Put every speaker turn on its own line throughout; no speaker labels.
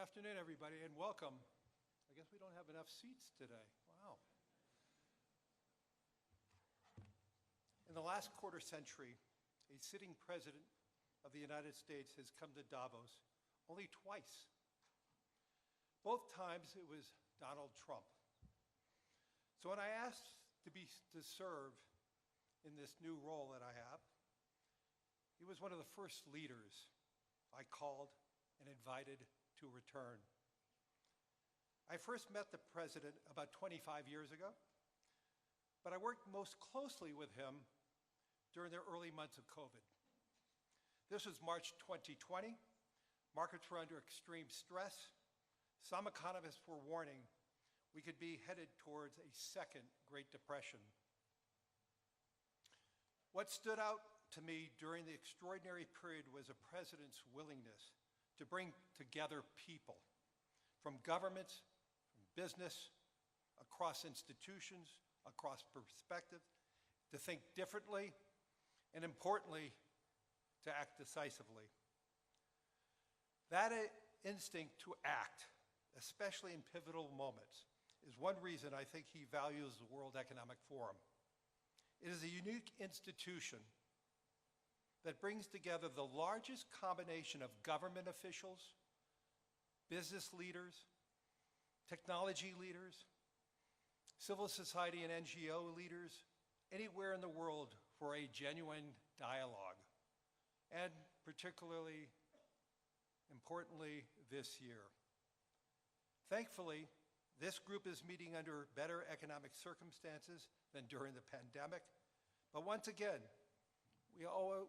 afternoon, everybody, and welcome. I guess we don't have enough seats today. Wow. In the last quarter century, a sitting president of the United States has come to Davos only twice. Both times it was Donald Trump. So when I asked to serve in this new role that I have, he was one of the first leaders I called and invited to return. I first met the president about 25 years ago, but I worked most closely with him during the early months of COVID. This was March 2020. Markets were under extreme stress. Some economists were warning we could be headed towards a second Great Depression. What stood out to me during the extraordinary period was a president's willingness to bring together people from governments, from business, across institutions, across perspectives, to think differently, and importantly, to act decisively. That instinct to act, especially in pivotal moments, is one reason I think he values the World Economic Forum. It is a unique institution that brings together the largest combination of government officials, business leaders, technology leaders, civil society and NGO leaders, anywhere in the world for a genuine dialogue, and particularly, importantly, this year. Thankfully, this group is meeting under better economic circumstances than during the pandemic, but once again,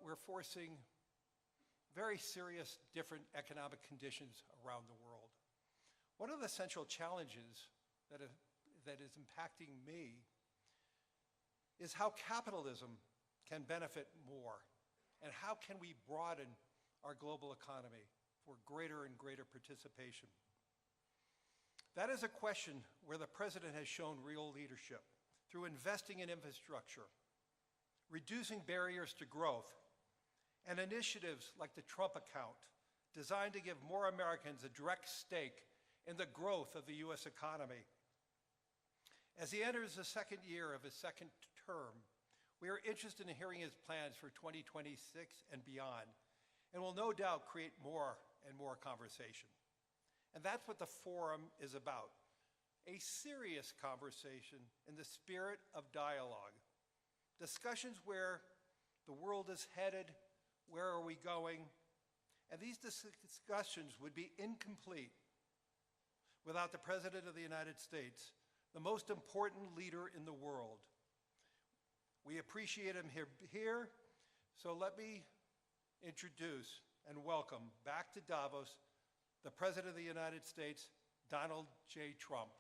we're forcing very serious different economic conditions around the world. One of the central challenges that is impacting me is how capitalism can benefit more, and how can we broaden our global economy for greater and greater participation. That is a question where the president has shown real leadership through investing in infrastructure, reducing barriers to growth, and initiatives like the Trump account, designed to give more Americans a direct stake in the growth of the U.S. economy. As he enters the second year of his second term, we are interested in hearing his plans for 2026 and beyond, and will no doubt create more and more conversation. And that's what the forum is about, a serious conversation in the spirit of dialogue. Discussions where the world is headed, where are we going, and these discussions would be incomplete without the President of the United States, the most important leader in the world. We appreciate him here, so let me introduce and welcome back to Davos the President of the United States, Donald J. Trump.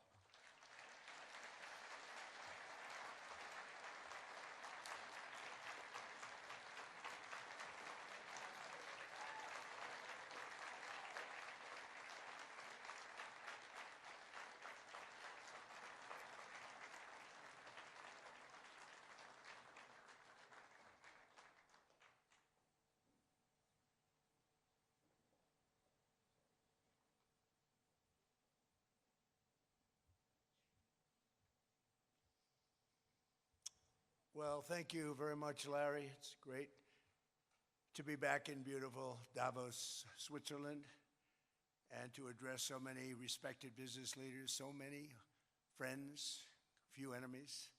Well, thank you very much, Larry. It's great to be back in beautiful Davos, Switzerland, and to address so many respected business leaders, so many friends, few enemies,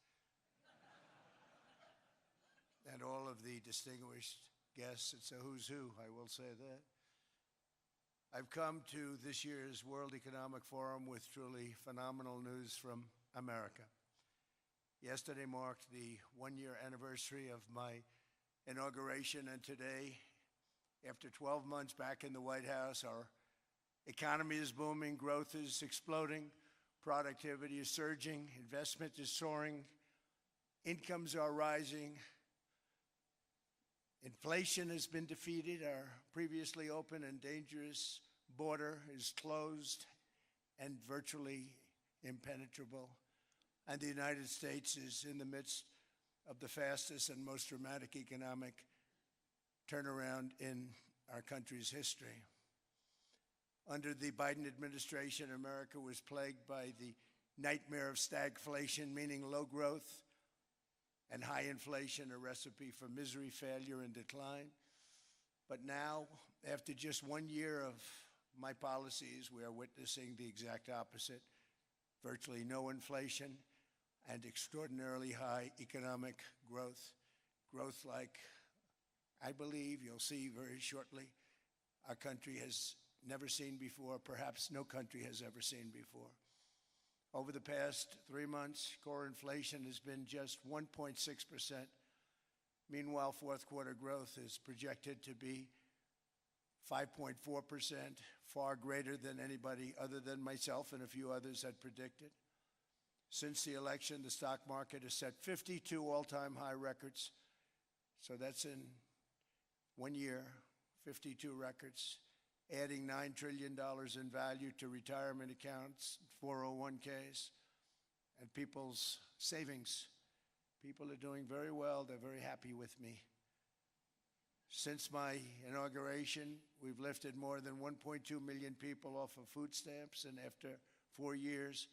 and all of the distinguished guests. It's a who's who, I will say that. I've come to this year's World Economic Forum with truly phenomenal news from America. Yesterday marked the one-year anniversary of my inauguration, and today, after 12 months back in the White House, our economy is booming, growth is exploding, productivity is surging, investment is soaring, incomes are rising, inflation has been defeated, our previously open and dangerous border is closed and virtually impenetrable. And the United States is in the midst of the fastest and most dramatic economic turnaround in our country's history. Under the Biden administration, America was plagued by the nightmare of stagflation, meaning low growth, and high inflation, a recipe for misery, failure, and decline. But now, after just 1 year of my policies, we are witnessing the exact opposite. Virtually no inflation and extraordinarily high economic growth. Growth like I believe you'll see very shortly our country has never seen before, perhaps no country has ever seen before. Over the past 3 months, core inflation has been just 1.6%. Meanwhile, fourth quarter growth is projected to be 5.4%, far greater than anybody other than myself and a few others had predicted. Since the election, the stock market has set 52 all-time high records. So that's in 1 year, 52 records, adding $9 trillion in value to retirement accounts, 401ks, and people's savings. People are doing very well. They're very happy with me. Since my inauguration, we've lifted more than 1.2 million people off of food stamps, and after 4 years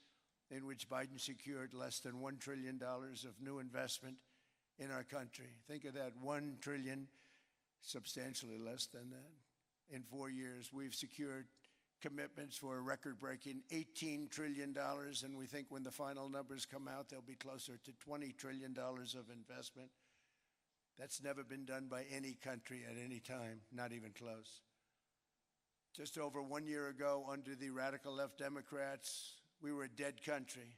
in which Biden secured less than $1 trillion of new investment in our country. Think of that, $1 trillion, substantially less than that. In 4 years, we've secured commitments for a record-breaking $18 trillion, and we think when the final numbers come out, they'll be closer to $20 trillion of investment. That's never been done by any country at any time, not even close. Just over 1 year ago, under the radical left Democrats, we were a dead country.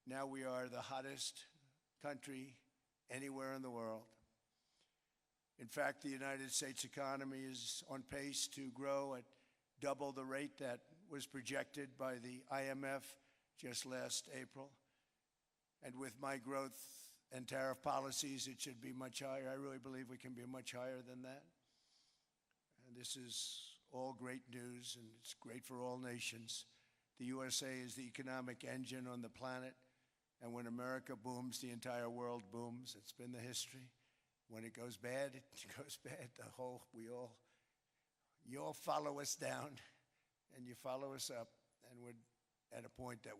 Now we are the hottest country anywhere in the world. In fact, the United States economy is on pace to grow at double the rate that was projected by the IMF just last April. And with my growth and tariff policies, it should be much higher. I really believe we can be much higher than that. And this is all great news, and it's great for all nations. The USA is the economic engine on the planet, and when America booms, the entire world booms. It's been the history. When it goes bad, it goes bad. You all follow us down, and you follow us up, and we're at a point that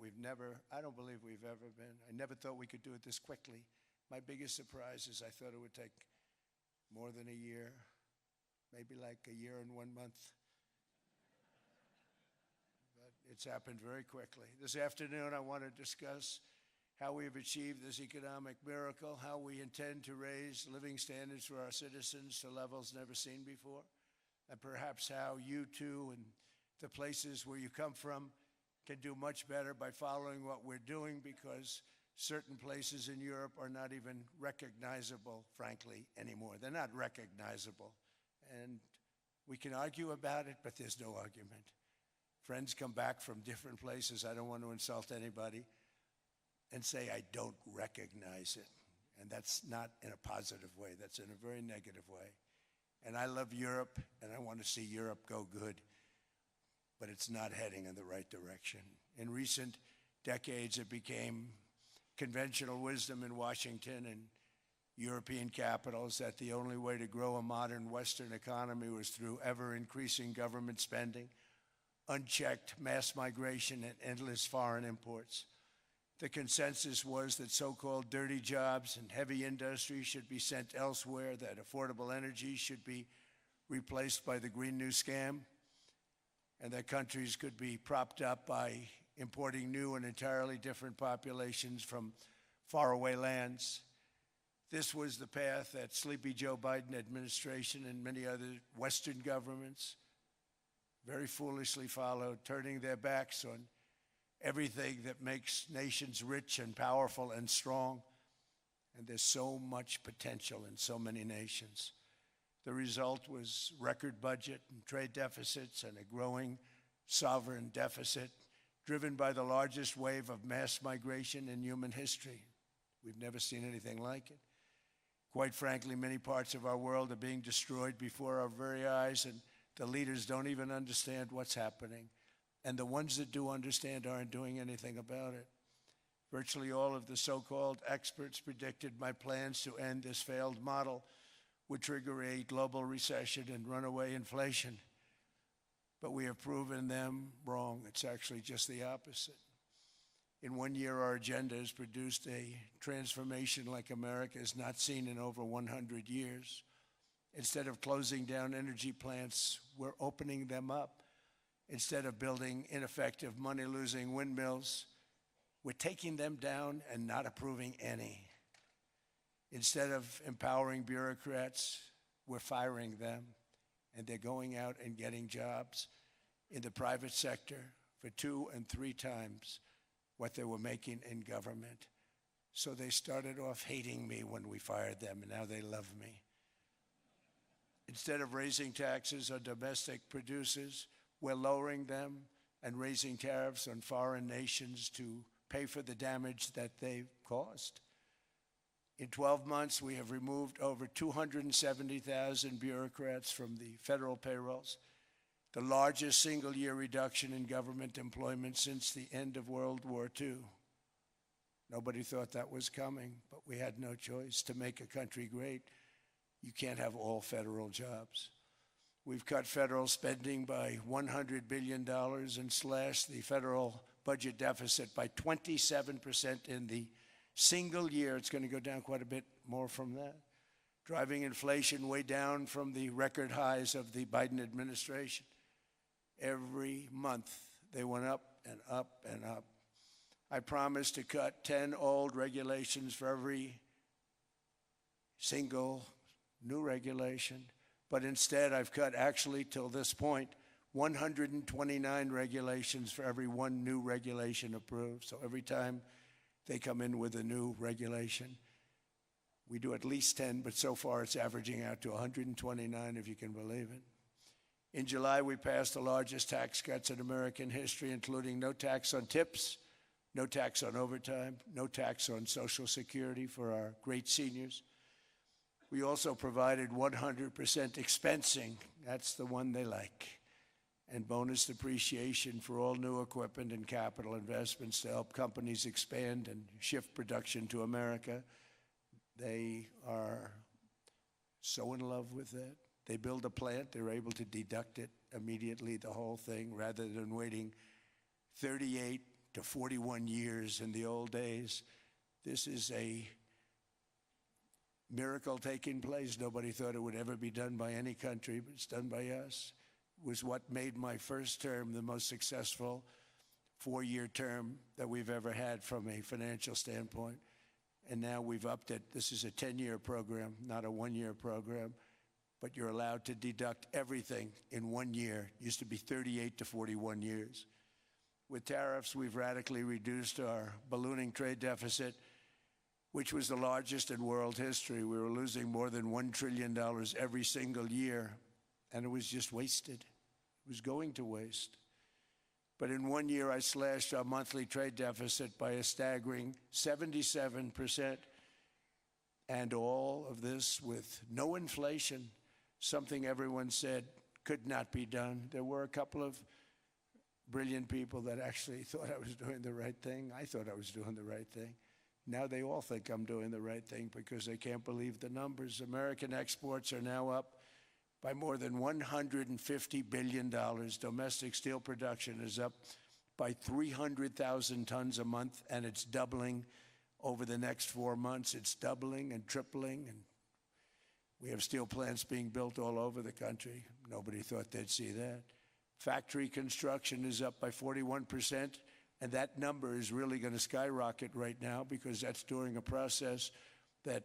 I don't believe we've ever been. I never thought we could do it this quickly. My biggest surprise is I thought it would take more than a year, maybe like a year and 1 month. But it's happened very quickly. This afternoon, I want to discuss how we have achieved this economic miracle, how we intend to raise living standards for our citizens to levels never seen before, and perhaps how you too and the places where you come from can do much better by following what we're doing, because certain places in Europe are not even recognizable, frankly, anymore. They're not recognizable. And we can argue about it, but there's no argument. Friends come back from different places. I don't want to insult anybody and say I don't recognize it. And that's not in a positive way. That's in a very negative way. And I love Europe, and I want to see Europe go good. But it's not heading in the right direction. In recent decades, it became conventional wisdom in Washington and European capitals that the only way to grow a modern Western economy was through ever-increasing government spending, unchecked mass migration, and endless foreign imports. The consensus was that so-called dirty jobs and heavy industry should be sent elsewhere, that affordable energy should be replaced by the Green New Scam, and that countries could be propped up by importing new and entirely different populations from faraway lands. This was the path that Sleepy Joe Biden administration and many other Western governments very foolishly followed, turning their backs on everything that makes nations rich and powerful and strong. And there's so much potential in so many nations. The result was record budget and trade deficits and a growing sovereign deficit driven by the largest wave of mass migration in human history. We've never seen anything like it. Quite frankly, many parts of our world are being destroyed before our very eyes, and the leaders don't even understand what's happening. And the ones that do understand aren't doing anything about it. Virtually all of the so-called experts predicted my plans to end this failed model would trigger a global recession and runaway inflation. but we have proven them wrong. It's actually just the opposite. In 1 year, our agenda has produced a transformation like America has not seen in over 100 years. Instead of closing down energy plants, we're opening them up. Instead of building ineffective, money-losing windmills, we're taking them down and not approving any. Instead of empowering bureaucrats, we're firing them, and they're going out and getting jobs in the private sector for 2 and 3 times what they were making in government. So they started off hating me when we fired them, and now they love me. Instead of raising taxes on domestic producers, we're lowering them and raising tariffs on foreign nations to pay for the damage that they've caused. In 12 months, we have removed over 270,000 bureaucrats from the federal payrolls, the largest single-year reduction in government employment since the end of World War II. Nobody thought that was coming, but we had no choice. To make a country great, you can't have all federal jobs. We've cut federal spending by $100 billion and slashed the federal budget deficit by 27% in the single year. It's going to go down quite a bit more from that, driving inflation way down from the record highs of the Biden administration. Every month, they went up and up and up. I promised to cut 10 old regulations for every single new regulation, but instead I've cut, actually till this point, 129 regulations for every 1 new regulation approved. So every time they come in with a new regulation, we do at least 10, but so far it's averaging out to 129, if you can believe it. In July, we passed the largest tax cuts in American history, including no tax on tips, no tax on overtime, no tax on Social Security for our great seniors. We also provided 100% expensing, that's the one they like, and bonus depreciation for all new equipment and capital investments to help companies expand and shift production to America. They are so in love with that. They build a plant, they're able to deduct it immediately, the whole thing, rather than waiting 38 to 41 years in the old days. This is a miracle taking place. Nobody thought it would ever be done by any country, but it's done by us. It was what made my first term the most successful 4-year term that we've ever had from a financial standpoint. And now we've upped it. This is a 10-year program, not a 1-year program. But you're allowed to deduct everything in 1 year. It used to be 38 to 41 years. With tariffs, we've radically reduced our ballooning trade deficit, which was the largest in world history. We were losing more than $1 trillion every single year, and it was just wasted. It was going to waste. But in 1 year, I slashed our monthly trade deficit by a staggering 77%, and all of this with no inflation, something everyone said could not be done. There were a couple of brilliant people that actually thought I was doing the right thing. I thought I was doing the right thing. Now they all think I'm doing the right thing because they can't believe the numbers. American exports are now up by more than $150 billion. Domestic steel production is up by 300,000 tons a month, and it's doubling over the next 4 months. It's doubling and tripling, and we have steel plants being built all over the country. Nobody thought they'd see that. Factory construction is up by 41%, and that number is really going to skyrocket right now because that's during a process that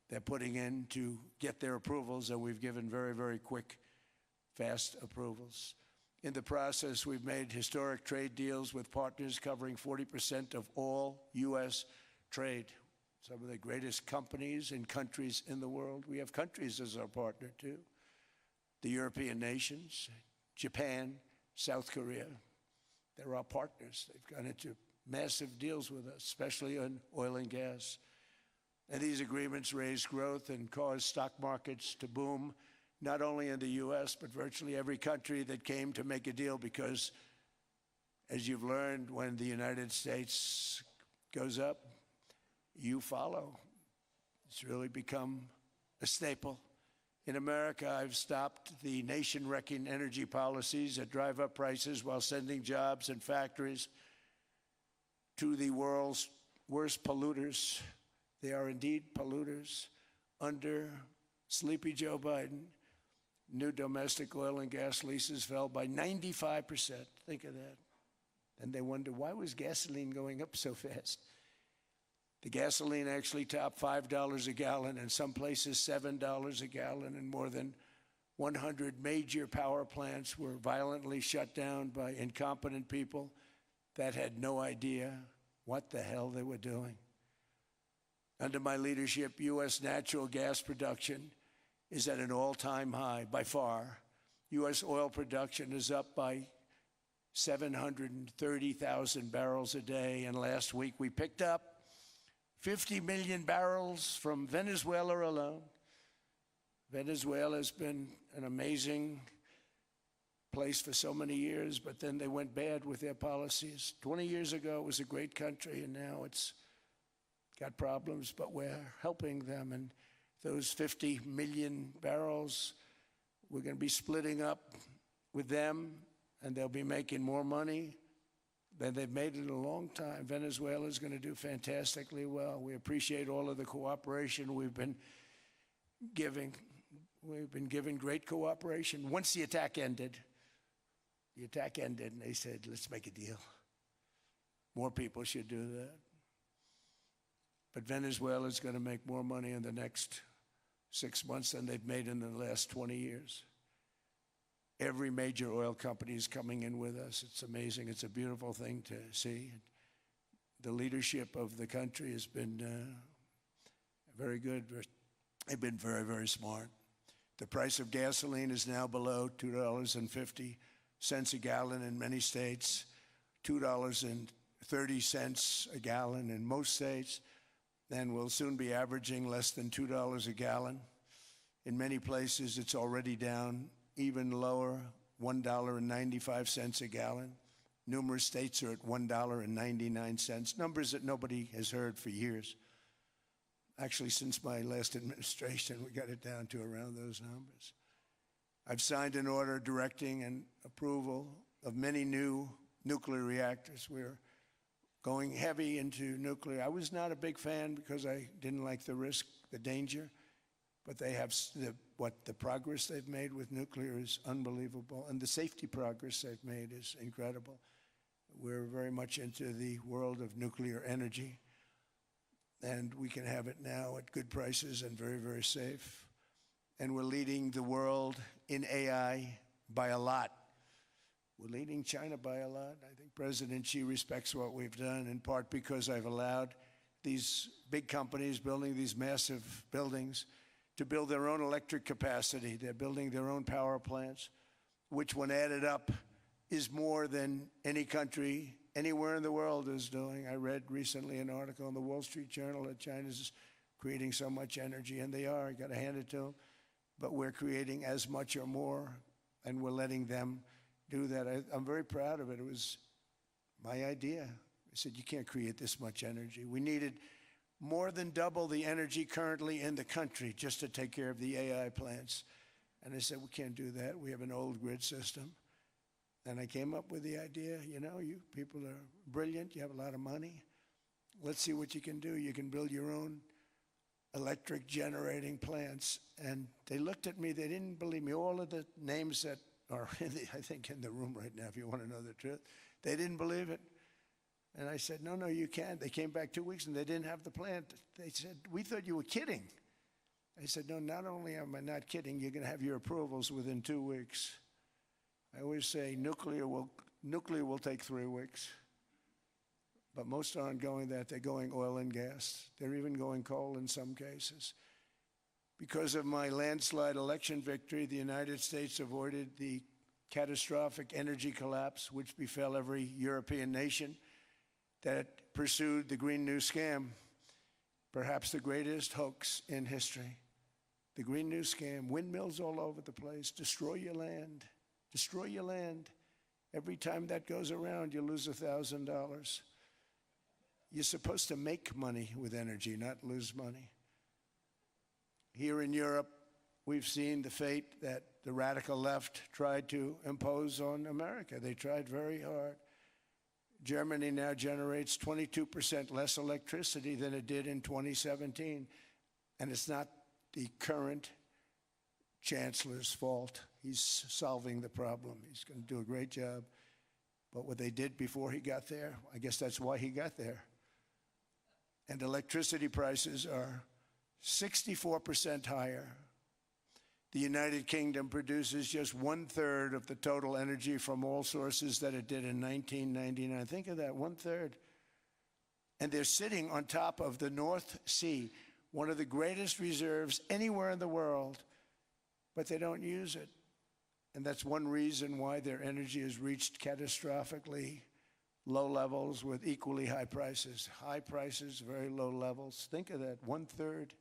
they're putting in to get their approvals, and we've given very, very quick, fast approvals. In the process, we've made historic trade deals with partners covering 40% of all U.S. trade. Some of the greatest companies and countries in the world. We have countries as our partner, too. The European nations, Japan, South Korea. They're our partners. They've gone into massive deals with us, especially on oil and gas. And these agreements raise growth and cause stock markets to boom, not only in the U.S., but virtually every country that came to make a deal because, as you've learned, when the United States goes up, you follow. It's really become a staple In America, I've stopped the nation-wrecking energy policies that drive up prices while sending jobs and factories to the world's worst polluters. They are indeed polluters. Under sleepy Joe Biden, new domestic oil and gas leases fell by 95%. Think of that. And they wonder, why was gasoline going up so fast? The gasoline actually topped $5 a gallon, and some places $7 a gallon, and more than 100 major power plants were violently shut down by incompetent people that had no idea what the hell they were doing. Under my leadership, U.S. natural gas production is at an all-time high, by far. U.S. oil production is up by 730,000 barrels a day, and last week we picked up 50 million barrels from Venezuela alone. Venezuela has been an amazing place for so many years, but then they went bad with their policies. 20 years ago, it was a great country, and now it's got problems, but we're helping them. And those 50 million barrels, we're going to be splitting up with them, and they'll be making more money than they've made in a long time. Venezuela is going to do fantastically well. We appreciate all of the cooperation we've been giving. We've been giving great cooperation. Once the attack ended, and they said, let's make a deal. More people should do that. But Venezuela is going to make more money in the next 6 months than they've made in the last 20 years. Every major oil company is coming in with us. It's amazing. It's a beautiful thing to see. The leadership of the country has been very good. They've been very, very smart. The price of gasoline is now below $2.50 a gallon in many states, $2.30 a gallon in most states, and will soon be averaging less than $2 a gallon. In many places, it's already down even lower, $1.95 a gallon. Numerous states are at $1.99, numbers that nobody has heard for years. Actually, since my last administration, we got it down to around those numbers. I've signed an order directing and approval of many new nuclear reactors. We're going heavy into nuclear. I was not a big fan because I didn't like the risk, the danger. But they have the progress they've made with nuclear is unbelievable, and the safety progress they've made is incredible. We're very much into the world of nuclear energy, and we can have it now at good prices and very, very safe. And we're leading the world in AI by a lot. We're leading China by a lot. I think President Xi respects what we've done, in part because I've allowed these big companies building these massive buildings to build their own electric capacity. They're building their own power plants, which when added up is more than any country anywhere in the world is doing. I read recently an article in the Wall Street Journal that China's creating so much energy, and they are, I gotta hand it to them. But we're creating as much or more, and we're letting them do that. I'm very proud of it. It was my idea. I said, you can't create this much energy. We needed more than double the energy currently in the country just to take care of the AI plants. And I said, we can't do that. We have an old grid system. And I came up with the idea, you know, you people are brilliant. You have a lot of money. Let's see what you can do. You can build your own electric generating plants. And they looked at me. They didn't believe me. All of the names that are, I think, in the room right now, if you want to know the truth, they didn't believe it. And I said, no, you can't. They came back 2 weeks and they didn't have the plant. They said, we thought you were kidding. I said, no, not only am I not kidding, you're going to have your approvals within 2 weeks. I always say nuclear will take 3 weeks. But most aren't going that. They're going oil and gas. They're even going coal in some cases. Because of my landslide election victory, the United States avoided the catastrophic energy collapse which befell every European nation that pursued the Green New Scam, perhaps the greatest hoax in history. The Green New Scam, windmills all over the place, destroy your land, destroy your land. Every time that goes around, you lose $1,000. You're supposed to make money with energy, not lose money. Here in Europe, we've seen the fate that the radical left tried to impose on America. They tried very hard. Germany now generates 22% less electricity than it did in 2017. And it's not the current chancellor's fault. He's solving the problem. He's going to do a great job. But what they did before he got there, I guess that's why he got there. And electricity prices are 64% higher. The United Kingdom produces just 1/3 of the total energy from all sources that it did in 1999. Think of that, 1/3. And they're sitting on top of the North Sea, one of the greatest reserves anywhere in the world, but they don't use it. And that's one reason why their energy has reached catastrophically low levels with equally high prices. High prices, very low levels. Think of that, 1/3.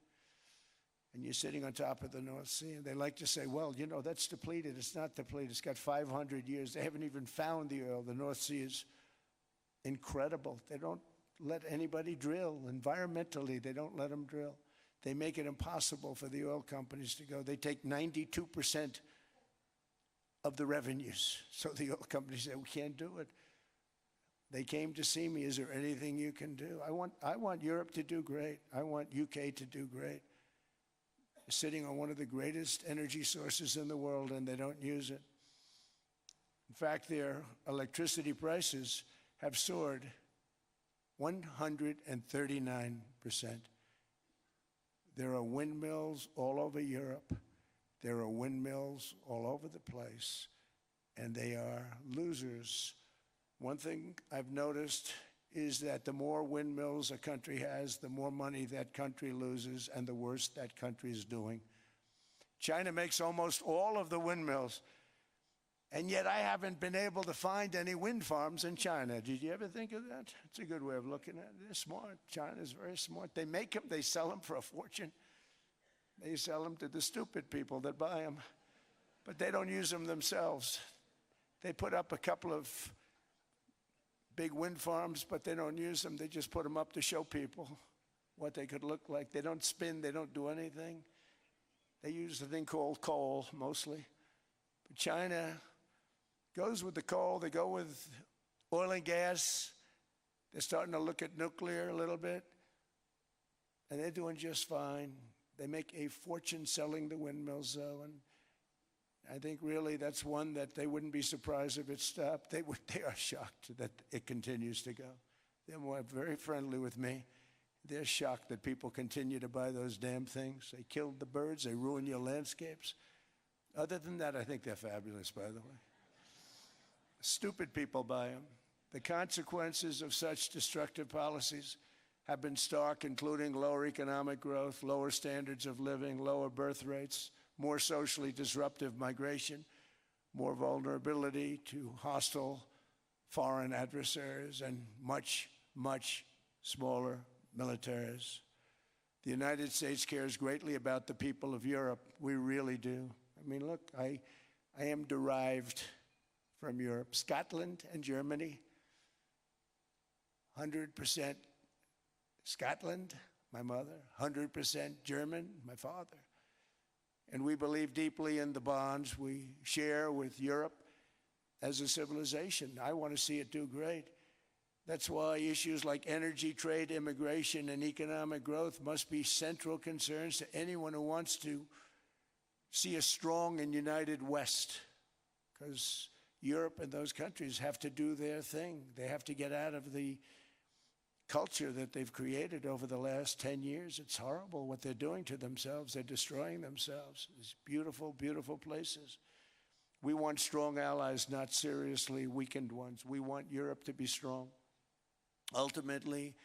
And you're sitting on top of the North Sea. And they like to say, well, you know, that's depleted. It's not depleted. It's got 500 years. They haven't even found the oil. The North Sea is incredible. They don't let anybody drill. Environmentally, they don't let them drill. They make it impossible for the oil companies to go. They take 92% of the revenues. So the oil companies say, we can't do it. They came to see me. Is there anything you can do? I want Europe to do great. I want UK to do great. They're sitting on one of the greatest energy sources in the world, and they don't use it. In fact, their electricity prices have soared 139%. There are windmills all over Europe. There are windmills all over the place, and they are losers. One thing I've noticed is that the more windmills a country has, the more money that country loses and the worse that country is doing. China makes almost all of the windmills, and yet I haven't been able to find any wind farms in China. Did you ever think of that? It's a good way of looking at it. They're smart. China's very smart. They make them, they sell them for a fortune. They sell them to the stupid people that buy them, but they don't use them themselves. They put up a couple of big wind farms, but they don't use them. They just put them up to show people what they could look like. They don't spin. They don't do anything. They use a thing called coal, mostly. But China goes with the coal. They go with oil and gas. They're starting to look at nuclear a little bit, and they're doing just fine. They make a fortune selling the windmills, though, and I think really that's one that they wouldn't be surprised if it stopped. They are shocked that it continues to go. They're very friendly with me. They're shocked that people continue to buy those damn things. They killed the birds. They ruin your landscapes. Other than that, I think they're fabulous, by the way. Stupid people buy them. The consequences of such destructive policies have been stark, including lower economic growth, lower standards of living, lower birth rates, more socially disruptive migration, more vulnerability to hostile foreign adversaries, and much, much smaller militaries. The United States cares greatly about the people of Europe. We really do. I mean, look, I am derived from Europe. Scotland and Germany, 100% Scotland, my mother, 100% German, my father. And we believe deeply in the bonds we share with Europe as a civilization. I want to see it do great. That's why issues like energy, trade, immigration, and economic growth must be central concerns to anyone who wants to see a strong and united West, because Europe and those countries have to do their thing. They have to get out of the culture that they've created over the last 10 years. It's horrible what they're doing to themselves. They're destroying themselves. These beautiful, beautiful places. We want strong allies, not seriously weakened ones. We want Europe to be strong. Ultimately,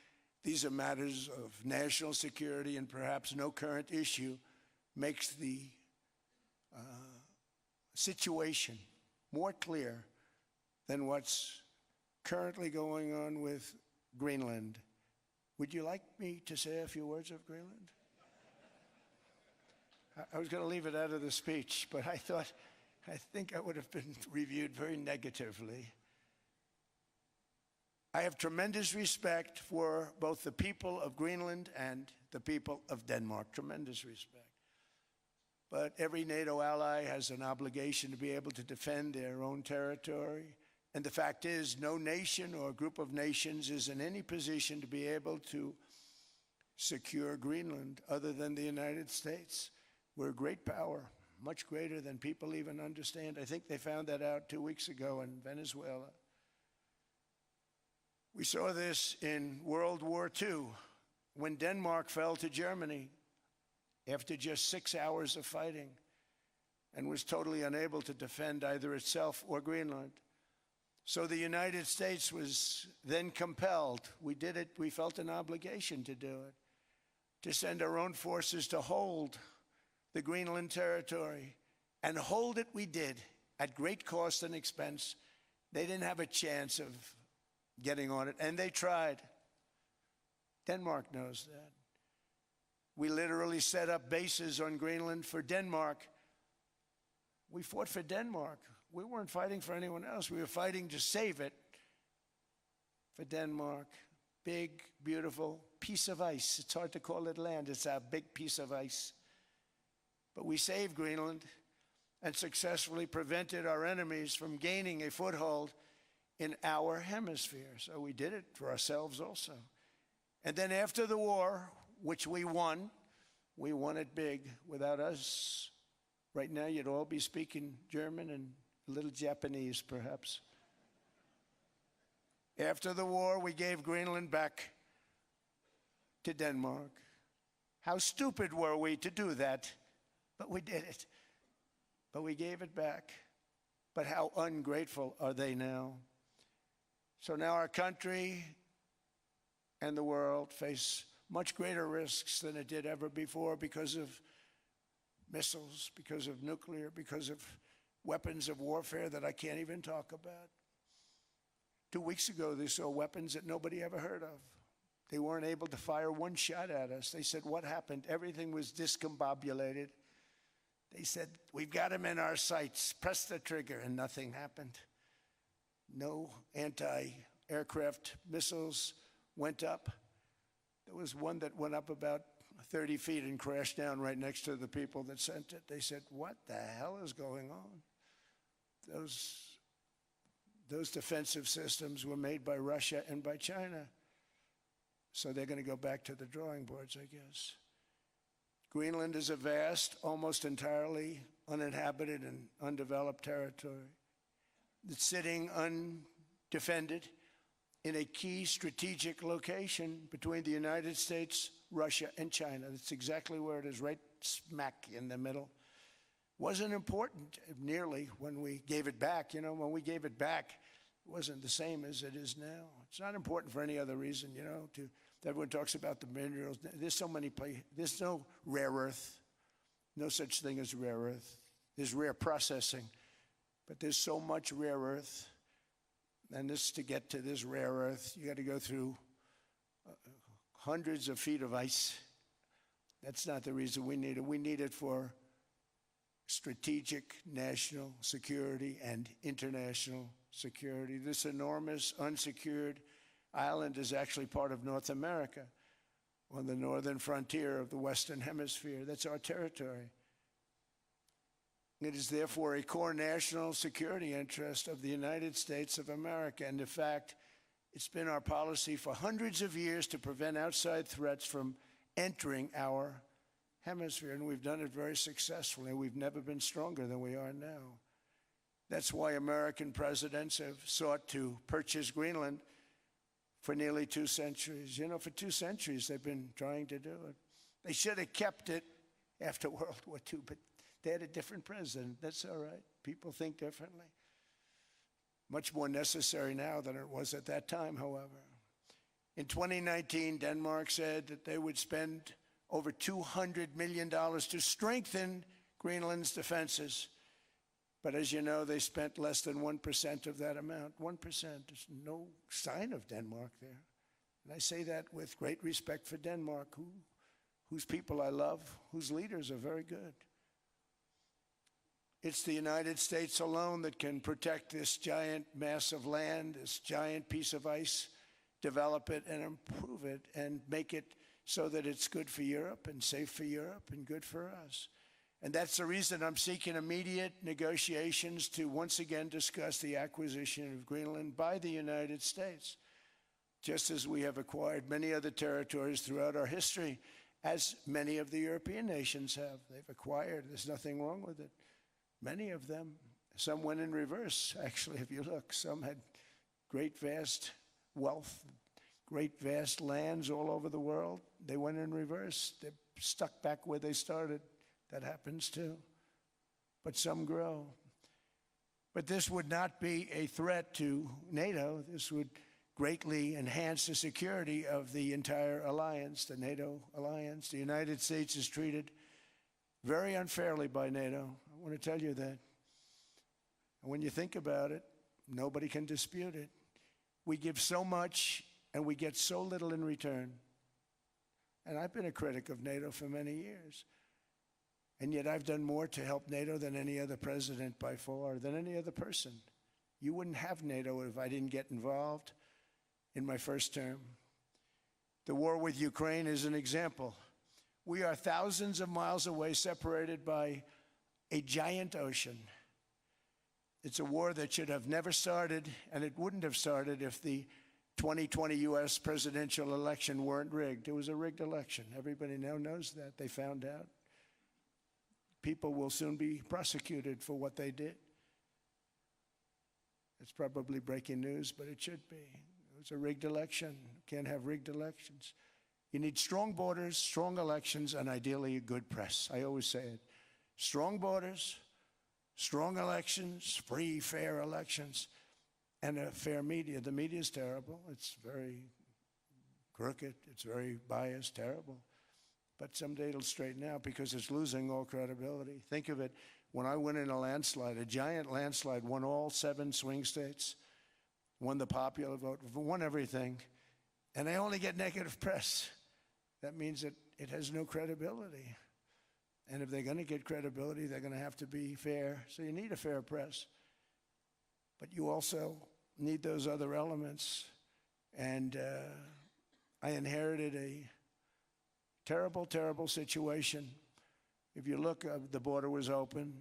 these are matters of national security, and perhaps no current issue makes the situation more clear than what's currently going on with Greenland. Would you like me to say a few words of Greenland? I was going to leave it out of the speech, but I think I would have been reviewed very negatively. I have tremendous respect for both the people of Greenland and the people of Denmark. Tremendous respect. but every NATO ally has an obligation to be able to defend their own territory. And the fact is, no nation or group of nations is in any position to be able to secure Greenland other than the United States. We're a great power, much greater than people even understand. I think they found that out 2 weeks ago in Venezuela. We saw this in World War II when Denmark fell to Germany after just 6 hours of fighting and was totally unable to defend either itself or Greenland. So the United States was then compelled, we did it, we felt an obligation to do it, to send our own forces to hold the Greenland territory. And hold it we did, at great cost and expense. They didn't have a chance of getting on it, and they tried. Denmark knows that. We literally set up bases on Greenland for Denmark. We fought for Denmark. We weren't fighting for anyone else. We were fighting to save it for Denmark. Big, beautiful piece of ice. It's hard to call it land. It's a big piece of ice. But we saved Greenland and successfully prevented our enemies from gaining a foothold in our hemisphere. So we did it for ourselves also. And then after the war, which we won it big. Without us, right now you'd all be speaking German and a little Japanese, perhaps. After the war, we gave Greenland back to Denmark. How stupid were we to do that? But we did it. But we gave it back. But how ungrateful are they now? So now our country and the world face much greater risks than it did ever before because of missiles, because of nuclear, because of weapons of warfare that I can't even talk about. 2 weeks ago, they saw weapons that nobody ever heard of. They weren't able to fire one shot at us. They said, what happened? Everything was discombobulated. They said, we've got them in our sights. Press the trigger, and nothing happened. No anti-aircraft missiles went up. There was one that went up about 30 feet and crashed down right next to the people that sent it. They said, what the hell is going on? Those defensive systems were made by Russia and by China. So they're going to go back to the drawing boards, I guess. Greenland is a vast, almost entirely uninhabited and undeveloped territory. It's sitting undefended in a key strategic location between the United States, Russia, and China. That's exactly where it is, right smack in the middle. Wasn't important nearly when we gave it back. You know, when we gave it back, it wasn't the same as it is now. It's not important for any other reason, you know. Everyone talks about the minerals. There's so many places. There's no rare earth. No such thing as rare earth. There's rare processing. But there's so much rare earth. And to get to this rare earth, you got to go through hundreds of feet of ice. That's not the reason we need it. We need it for strategic national security and international security. This enormous unsecured island is actually part of North America on the northern frontier of the Western Hemisphere. That's our territory. It is therefore a core national security interest of the United States of America. And in fact, it's been our policy for hundreds of years to prevent outside threats from entering our hemisphere. And we've done it very successfully. We've never been stronger than we are now. That's why American presidents have sought to purchase Greenland for nearly 2 centuries. You know, for 2 centuries they've been trying to do it. They should have kept it after World War II, but they had a different president. That's all right. People think differently. Much more necessary now than it was at that time, however. In 2019, Denmark said that they would spend over $200 million to strengthen Greenland's defenses. But as you know, they spent less than 1% of that amount. 1%. There's no sign of Denmark there. And I say that with great respect for Denmark, whose people I love, whose leaders are very good. It's the United States alone that can protect this giant mass of land, this giant piece of ice, develop it and improve it and make it so that it's good for Europe and safe for Europe and good for us. And that's the reason I'm seeking immediate negotiations to once again discuss the acquisition of Greenland by the United States, just as we have acquired many other territories throughout our history, as many of the European nations have. They've acquired. There's nothing wrong with it. Many of them. Some went in reverse, actually, if you look. Some had great, vast wealth, great, vast lands all over the world. They went in reverse. They're stuck back where they started. That happens too. But some grow. But this would not be a threat to NATO. This would greatly enhance the security of the entire alliance, the NATO alliance. The United States is treated very unfairly by NATO. I want to tell you that. And when you think about it, nobody can dispute it. We give so much and we get so little in return. And I've been a critic of NATO for many years. And yet I've done more to help NATO than any other president by far, than any other person. You wouldn't have NATO if I didn't get involved in my first term. The war with Ukraine is an example. We are thousands of miles away, separated by a giant ocean. It's a war that should have never started, and it wouldn't have started if the 2020 U.S. presidential election weren't rigged. It was a rigged election. Everybody now knows that. They found out. People will soon be prosecuted for what they did. It's probably breaking news, but it should be. It was a rigged election. You can't have rigged elections. You need strong borders, strong elections, and ideally a good press. I always say it. Strong borders, strong elections, free, fair elections, and a fair media. The media is terrible. It's very crooked. It's very biased, terrible. But someday it'll straighten out because it's losing all credibility. Think of it. When I went in a landslide, a giant landslide, won all 7 swing states, won the popular vote, won everything, and I only get negative press. That means that it has no credibility. And if they're going to get credibility, they're going to have to be fair. So you need a fair press. But you also need those other elements. And I inherited a terrible, terrible situation. If you look, the border was open.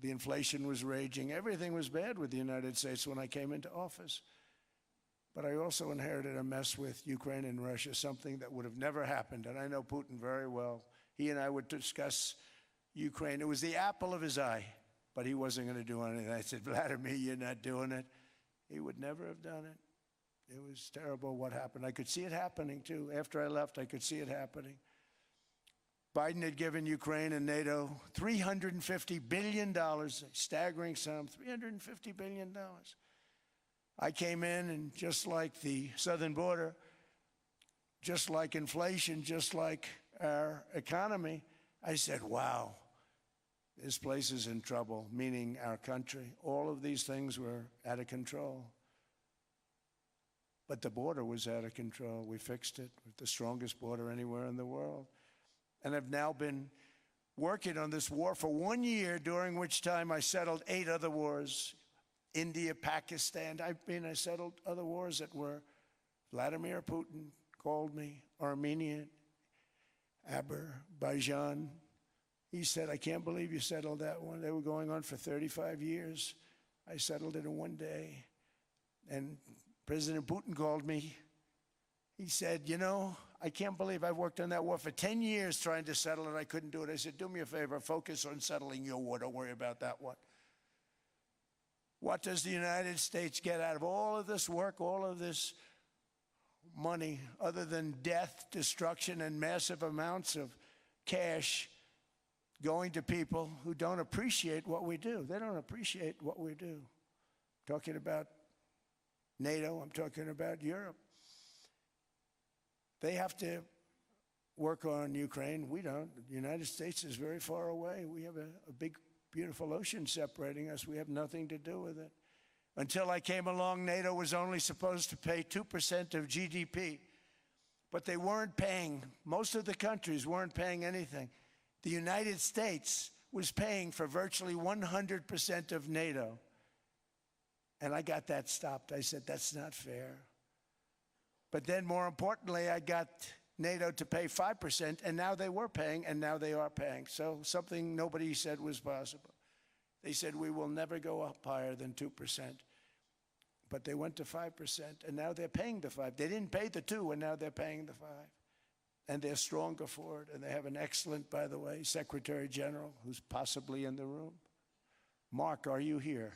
The inflation was raging. Everything was bad with the United States when I came into office. But I also inherited a mess with Ukraine and Russia, something that would have never happened. And I know Putin very well. He and I would discuss Ukraine. It was the apple of his eye, but he wasn't going to do anything. I said, Vladimir, you're not doing it. He would never have done it. It was terrible what happened. I could see it happening, too. After I left, I could see it happening. Biden had given Ukraine and NATO $350 billion, a staggering sum, $350 billion. I came in, and just like the southern border, just like inflation, just like our economy, I said, wow, this place is in trouble, meaning our country. All of these things were out of control. But the border was out of control. We fixed it with the strongest border anywhere in the world. And I've now been working on this war for 1 year, during which time I settled 8 other wars. India, Pakistan. I settled other wars that were Vladimir Putin called me, Armenia, Azerbaijan. He said, I can't believe you settled that one. They were going on for 35 years. I settled it in 1 day. And President Putin called me. He said, you know, I can't believe I've worked on that war for 10 years trying to settle it. I couldn't do it. I said, do me a favor, focus on settling your war. Don't worry about that one. What does the United States get out of all of this work, all of this money, other than death, destruction, and massive amounts of cash going to people who don't appreciate what we do? They don't appreciate what we do. I'm talking about NATO. I'm talking about Europe. They have to work on Ukraine. We don't. The United States is very far away. We have a big, beautiful ocean separating us. We have nothing to do with it. Until I came along, NATO was only supposed to pay 2% of GDP. But they weren't paying. Most of the countries weren't paying anything. The United States was paying for virtually 100% of NATO. And I got that stopped. I said, that's not fair. But then, more importantly, I got NATO to pay 5%, and now they were paying, and now they are paying. So something nobody said was possible. They said, we will never go up higher than 2%. But they went to 5%, and now they're paying the 5. They didn't pay the 2, and now they're paying the 5. And they're stronger for it, and they have an excellent, by the way, Secretary General, who's possibly in the room. Mark, are you here?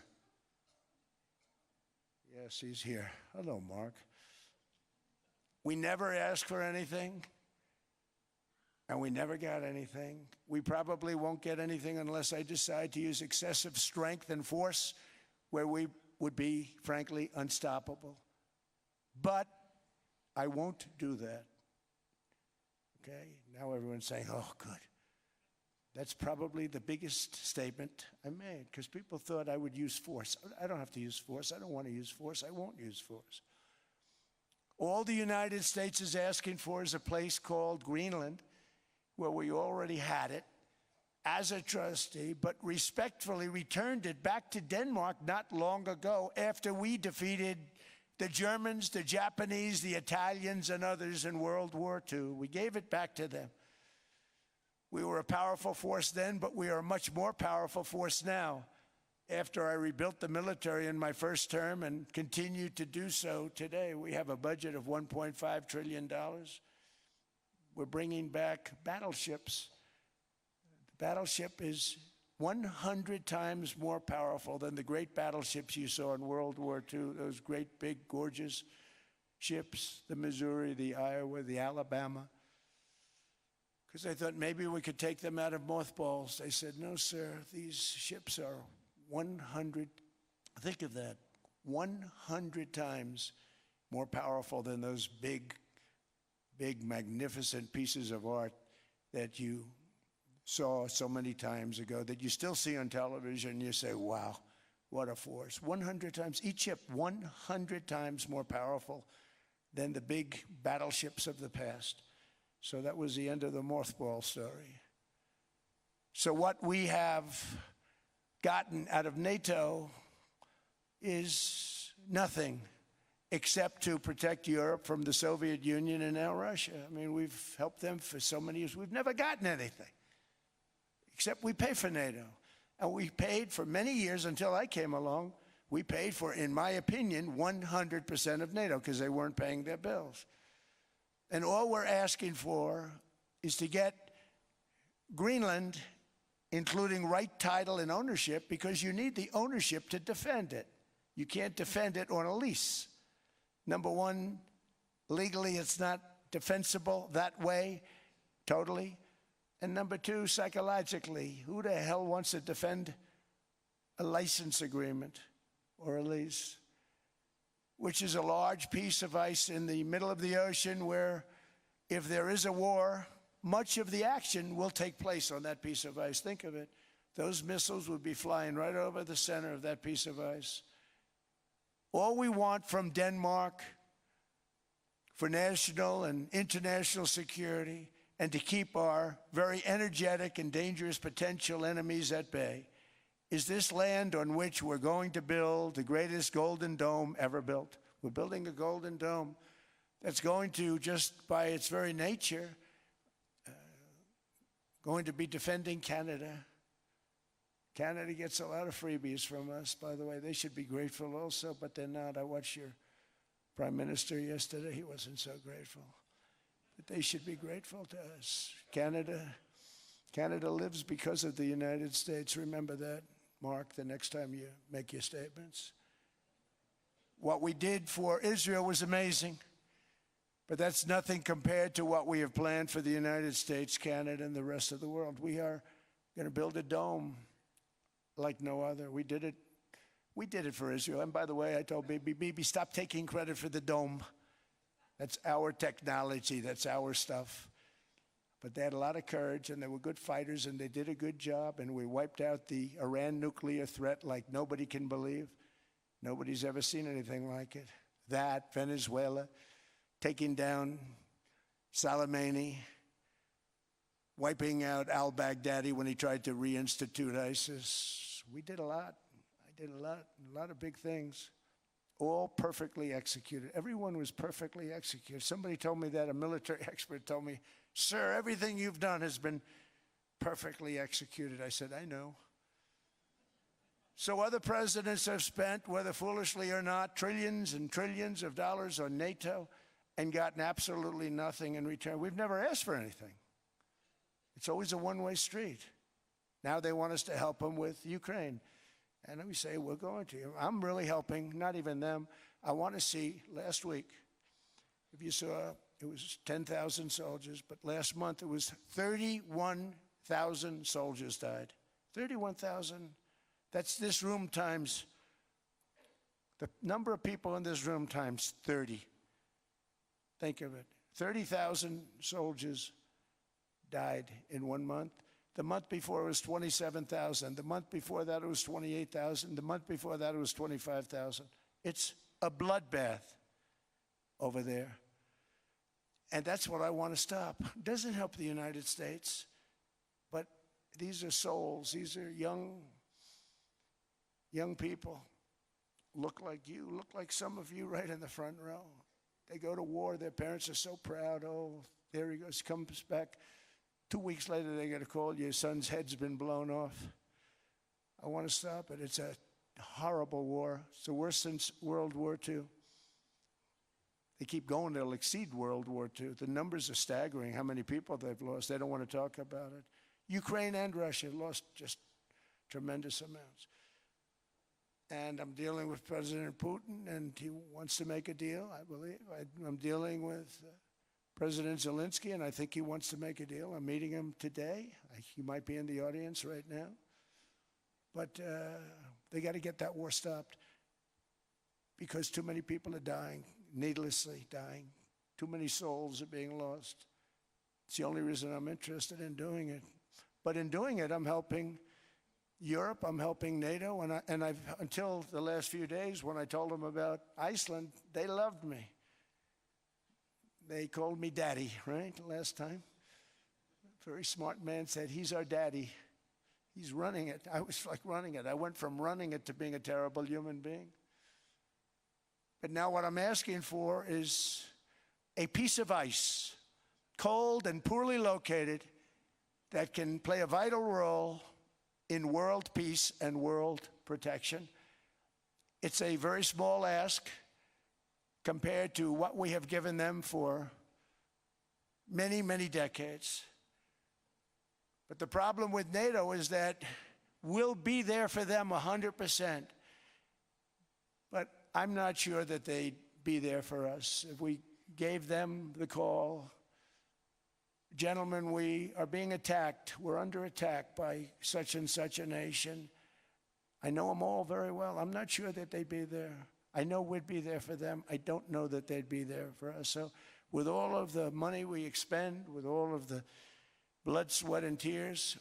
Yes, he's here. Hello, Mark. We never asked for anything, and we never got anything. We probably won't get anything unless I decide to use excessive strength and force where we would be, frankly, unstoppable. But I won't do that. Okay? Now everyone's saying, oh, good. That's probably the biggest statement I made, because people thought I would use force. I don't have to use force. I don't want to use force. I won't use force. All the United States is asking for is a place called Greenland, where we already had it as a trustee, but respectfully returned it back to Denmark not long ago after we defeated the Germans, the Japanese, the Italians, and others in World War II. We gave it back to them. We were a powerful force then, but we are a much more powerful force now. After I rebuilt the military in my first term and continue to do so today, we have a budget of $1.5 trillion. We're bringing back battleships. The battleship is 100 times more powerful than the great battleships you saw in World War II, those great, big, gorgeous ships, the Missouri, the Iowa, the Alabama. Because I thought maybe we could take them out of mothballs. They said, no, sir, these ships are 100, think of that, 100 times more powerful than those big, magnificent pieces of art that you saw so many times ago, that you still see on television. You say, wow, what a force. 100 times, each ship 100 times more powerful than the big battleships of the past. So that was the end of the mothball story. So what we have gotten out of NATO is nothing except to protect Europe from the Soviet Union and now Russia. I mean, we've helped them for so many years. We've never gotten anything, except we pay for NATO. And we paid for many years until I came along. We paid for, in my opinion, 100% of NATO because they weren't paying their bills. And all we're asking for is to get Greenland, including right title and ownership, because you need the ownership to defend it. You can't defend it on a lease. Number one, legally it's not defensible that way, totally. And number two, psychologically, who the hell wants to defend a license agreement or a lease, which is a large piece of ice in the middle of the ocean where if there is a war, much of the action will take place on that piece of ice. Think of it. Those missiles would be flying right over the center of that piece of ice. All we want from Denmark for national and international security and to keep our very energetic and dangerous potential enemies at bay is this land on which we're going to build the greatest golden dome ever built. We're building a golden dome that's going to, just by its very nature, going to be defending Canada. Canada gets a lot of freebies from us, by the way. They should be grateful also, but they're not. I watched your Prime Minister yesterday. He wasn't so grateful. But they should be grateful to us. Canada lives because of the United States. Remember that, Mark, the next time you make your statements. What we did for Israel was amazing, but that's nothing compared to what we have planned for the United States, Canada, and the rest of the world. We are going to build a dome like no other. We did it for Israel. And by the way, I told Bibi, stop taking credit for the dome. That's our technology. That's our stuff. But they had a lot of courage, and they were good fighters, and they did a good job, and we wiped out the Iran nuclear threat like nobody can believe. Nobody's ever seen anything like it. That, Venezuela, taking down Soleimani, wiping out al-Baghdadi when he tried to reinstitute ISIS. We did a lot. I did a lot of big things. all perfectly executed. Everyone was perfectly executed. Somebody told me that, a military expert told me, "Sir, everything you've done has been perfectly executed." I said, "I know." So other presidents have spent, whether foolishly or not, trillions and trillions of dollars on NATO and gotten absolutely nothing in return. We've never asked for anything. It's always a one-way street. Now they want us to help them with Ukraine. And we say, we're going to. I'm really helping, not even them. I want to see, last week, if you saw, it was 10,000 soldiers, but last month it was 31,000 soldiers died. 31,000. That's this room times, the number of people in this room times 30. Think of it. 30,000 soldiers died in 1 month. The month before it was 27,000. The month before that it was 28,000. The month before that it was 25,000. It's a bloodbath over there. And that's what I want to stop. It doesn't help the United States, but these are souls. These are young people. Look like you, look like some of you right in the front row. They go to war. Their parents are so proud. Oh, there he goes, comes back. 2 weeks later, they get a call, your son's head's been blown off. I want to stop it. It's a horrible war. It's the worst since World War II. They keep going, they'll exceed World War II. The numbers are staggering, how many people they've lost. They don't want to talk about it. Ukraine and Russia lost just tremendous amounts. And I'm dealing with President Putin, and he wants to make a deal, I believe. I'm dealing with President Zelensky, and I think he wants to make a deal. I'm meeting him today. He might be in the audience right now. But they got to get that war stopped because too many people are dying, needlessly dying. Too many souls are being lost. It's the only reason I'm interested in doing it. But in doing it, I'm helping Europe, I'm helping NATO, and I've until the last few days when I told them about Iceland, they loved me. They called me daddy, right, last time. A very smart man said, he's our daddy. He's running it. I was like running it. I went from running it to being a terrible human being. But now what I'm asking for is a piece of ice, cold and poorly located, that can play a vital role in world peace and world protection. It's a very small ask compared to what we have given them for many, many decades. But the problem with NATO is that we'll be there for them 100%. But I'm not sure that they'd be there for us. If we gave them the call, gentlemen, we are being attacked. We're under attack by such and such a nation. I know them all very well. I'm not sure that they'd be there. I know we'd be there for them. I don't know that they'd be there for us. So with all of the money we expend, with all of the blood, sweat, and tears,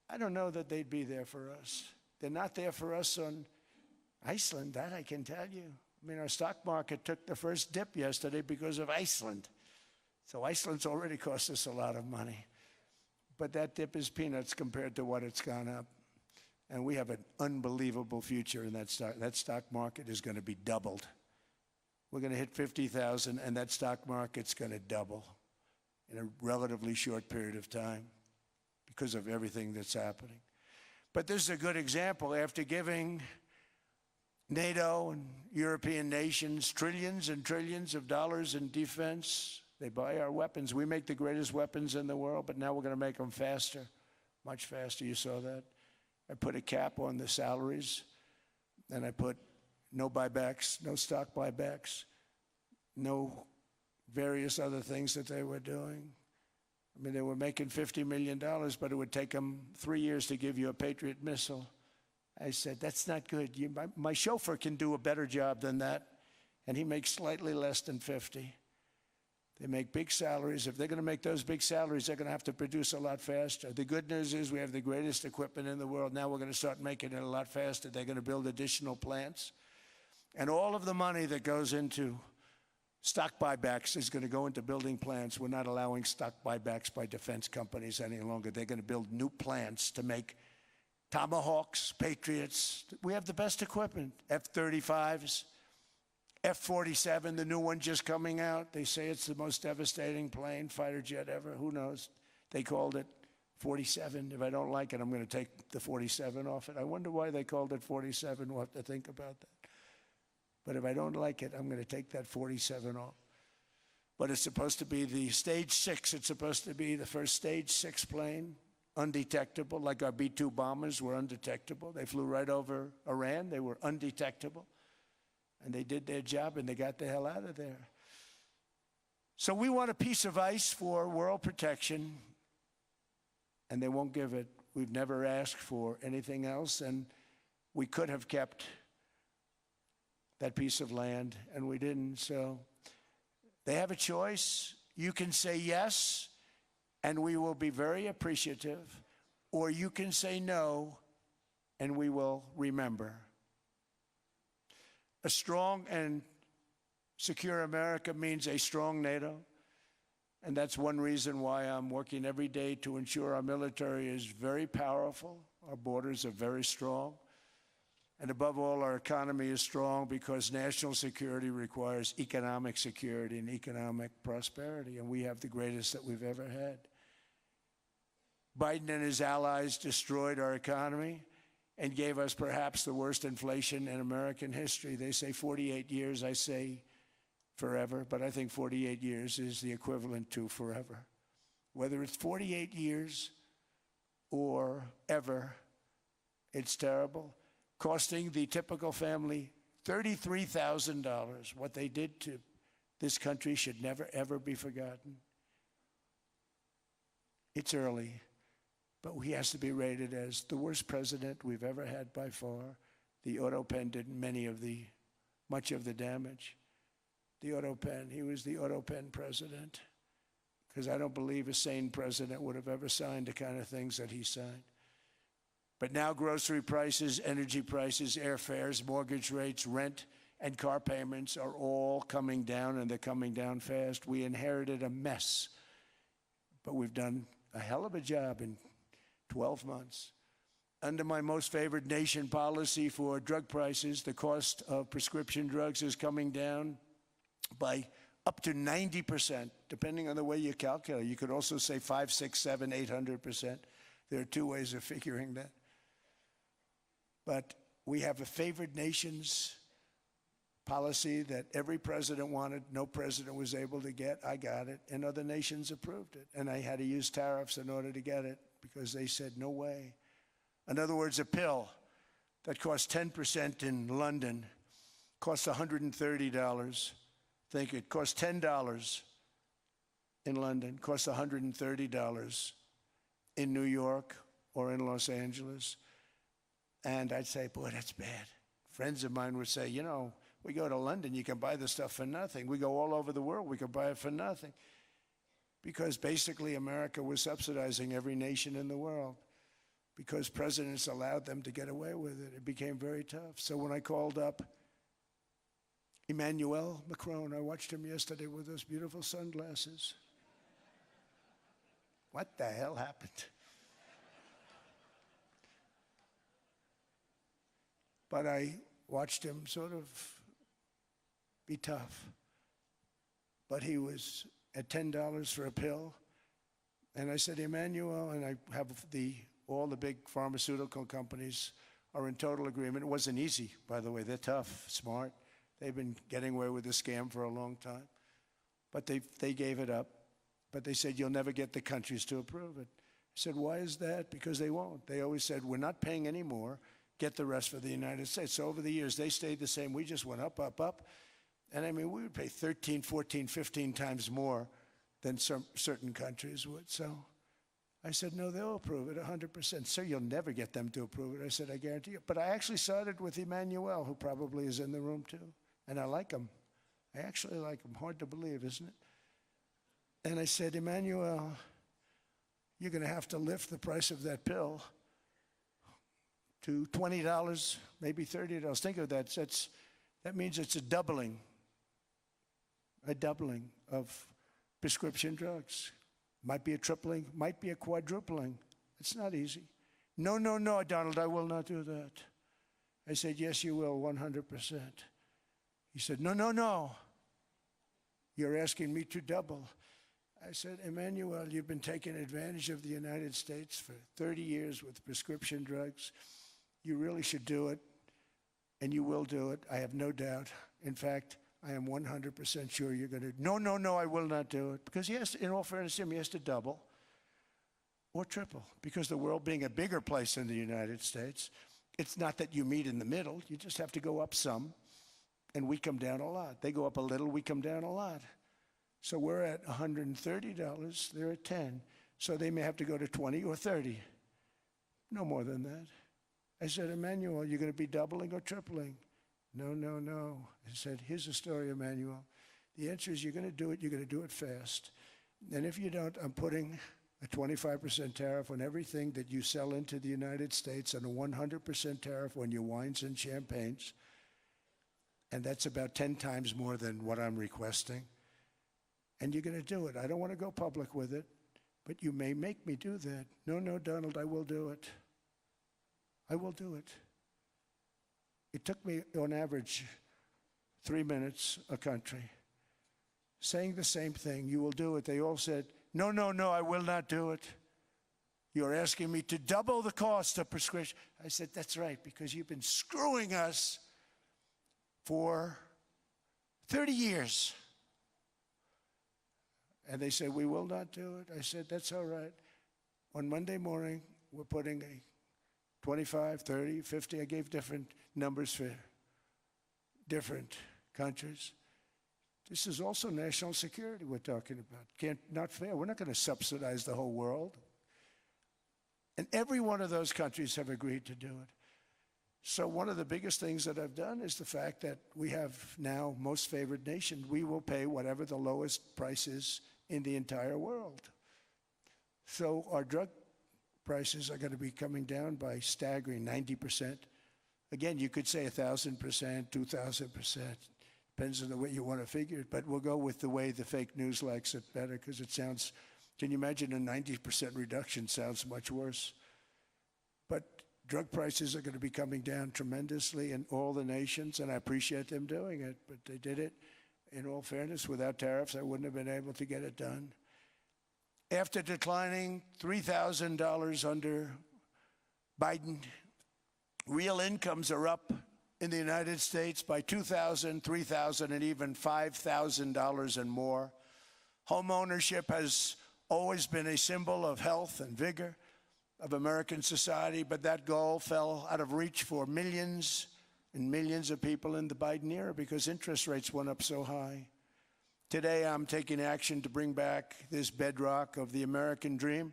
I don't know that they'd be there for us. They're not there for us on Iceland, that I can tell you. I mean, our stock market took the first dip yesterday because of Iceland. So Iceland's already cost us a lot of money. But that dip is peanuts compared to what it's gone up. And we have an unbelievable future in that stock. That stock market is going to be doubled. We're going to hit 50,000, and that stock market's going to double in a relatively short period of time because of everything that's happening. But this is a good example. After giving NATO and European nations trillions and trillions of dollars in defense, they buy our weapons. We make the greatest weapons in the world, but now we're going to make them faster, much faster. You saw that. I put a cap on the salaries, and I put no buybacks, no stock buybacks, no various other things that they were doing. I mean, they were making $50 million, but it would take them 3 years to give you a Patriot missile. I said, that's not good. My chauffeur can do a better job than that, and he makes slightly less than 50. They make big salaries. If they're going to make those big salaries, they're going to have to produce a lot faster. The good news is we have the greatest equipment in the world. Now we're going to start making it a lot faster. They're going to build additional plants. And all of the money that goes into stock buybacks is going to go into building plants. We're not allowing stock buybacks by defense companies any longer. They're going to build new plants to make Tomahawks, Patriots. We have the best equipment, F-35s. F-47, the new one just coming out. They say it's the most devastating plane, fighter jet ever. Who knows? They called it 47. If I don't like it, I'm going to take the 47 off it. I wonder why they called it 47. We'll have to think about that. But if I don't like it, I'm going to take that 47 off. But it's supposed to be the stage 6. It's supposed to be the first stage 6 plane, undetectable, like our B-2 bombers were undetectable. They flew right over Iran. They were undetectable. And they did their job, and they got the hell out of there. So we want a piece of ice for world protection, and they won't give it. We've never asked for anything else, and we could have kept that piece of land, and we didn't. So they have a choice. You can say yes, and we will be very appreciative, or you can say no, and we will remember. A strong and secure America means a strong NATO, and that's one reason why I'm working every day to ensure our military is very powerful, our borders are very strong, and above all, our economy is strong because national security requires economic security and economic prosperity, and we have the greatest that we've ever had. Biden and his allies destroyed our economy and gave us perhaps the worst inflation in American history. They say 48 years, I say forever, but I think 48 years is the equivalent to forever. Whether it's 48 years or ever, it's terrible, costing the typical family $33,000. What they did to this country should never, ever be forgotten. It's early, but he has to be rated as the worst president we've ever had by far. The auto pen did much of the damage. The auto pen, he was the auto pen president, because I don't believe a sane president would have ever signed the kind of things that he signed. But now grocery prices, energy prices, airfares, mortgage rates, rent, and car payments are all coming down, and they're coming down fast. We inherited a mess, but we've done a hell of a job in 12 months. Under my most favored nation policy for drug prices, the cost of prescription drugs is coming down by up to 90%, depending on the way you calculate. You could also say 5, 6, 7, 800%. There are two ways of figuring that. But we have a favored nations policy that every president wanted, no president was able to get. I got it, and other nations approved it. And I had to use tariffs in order to get it because they said, no way. In other words, a pill that costs 10% in London costs $130. Think it costs $10 in London, costs $130 in New York or in Los Angeles. And I'd say, boy, that's bad. Friends of mine would say, you know, we go to London, you can buy this stuff for nothing. We go all over the world, we can buy it for nothing. Because basically America was subsidizing every nation in the world because presidents allowed them to get away with it. It became very tough. So when I called up Emmanuel Macron, I watched him yesterday with those beautiful sunglasses. What the hell happened? But I watched him sort of be tough. But he was at $10 for a pill. And I said, Emmanuel, and I have all the big pharmaceutical companies are in total agreement. It wasn't easy, by the way. They're tough, smart. They've been getting away with the scam for a long time. But they gave it up. But they said, you'll never get the countries to approve it. I said, why is that? Because they won't. They always said, we're not paying any more. Get the rest for the United States. So over the years, they stayed the same. We just went up, up, up. And I mean, we would pay 13, 14, 15 times more than certain countries would. So I said, no, they'll approve it 100%. Sir, you'll never get them to approve it. I said, I guarantee you. But I actually started with Emmanuel, who probably is in the room too. And I like him. I actually like him. Hard to believe, isn't it? And I said, Emmanuel, you're going to have to lift the price of that pill to $20, maybe $30. Think of that. That means it's a doubling of prescription drugs. Might be a tripling, might be a quadrupling. It's not easy. No, no, no, Donald, I will not do that. I said, yes, you will, 100%. He said, no, no, no. You're asking me to double. I said, Emmanuel, you've been taking advantage of the United States for 30 years with prescription drugs. You really should do it, and you will do it. I have no doubt. In fact, I am 100% sure you're going to. No, no, no, I will not do it. Because he has to, in all fairness to him, he has to double or triple. Because the world being a bigger place than the United States, it's not that you meet in the middle. You just have to go up some, and we come down a lot. They go up a little, we come down a lot. So we're at $130, they're at 10. So they may have to go to 20 or 30. No more than that. I said, Emmanuel, you're going to be doubling or tripling? No, no, no. I said, here's the story, Emmanuel. The answer is you're going to do it fast. And if you don't, I'm putting a 25% tariff on everything that you sell into the United States and a 100% tariff on your wines and champagnes. And that's about 10 times more than what I'm requesting. And you're going to do it. I don't want to go public with it, but you may make me do that. No, no, Donald, I will do it. I will do it. It took me, on average, 3 minutes a country saying the same thing. You will do it. They all said, no, no, no, I will not do it. You're asking me to double the cost of prescription. I said, that's right, because you've been screwing us for 30 years. And they said, we will not do it. I said, that's all right. On Monday morning, we're putting a 25, 30, 50. I gave different numbers for different countries. This is also national security we're talking about. Not fair. We're not going to subsidize the whole world. And every one of those countries have agreed to do it. So one of the biggest things that I've done is the fact that we have now most favored nation. We will pay whatever the lowest price is in the entire world. So our drug prices are going to be coming down by staggering 90%. Again, you could say 1,000%, 2,000%. Depends on the way you want to figure it. But we'll go with the way the fake news likes it better because it sounds, can you imagine a 90% reduction sounds much worse. But drug prices are going to be coming down tremendously in all the nations, and I appreciate them doing it. But they did it, in all fairness, without tariffs. I wouldn't have been able to get it done. After declining $3,000 under Biden, real incomes are up in the United States by $2,000, $3,000, and even $5,000 and more. Home ownership has always been a symbol of health and vigor of American society, but that goal fell out of reach for millions and millions of people in the Biden era because interest rates went up so high. Today, I'm taking action to bring back this bedrock of the American dream.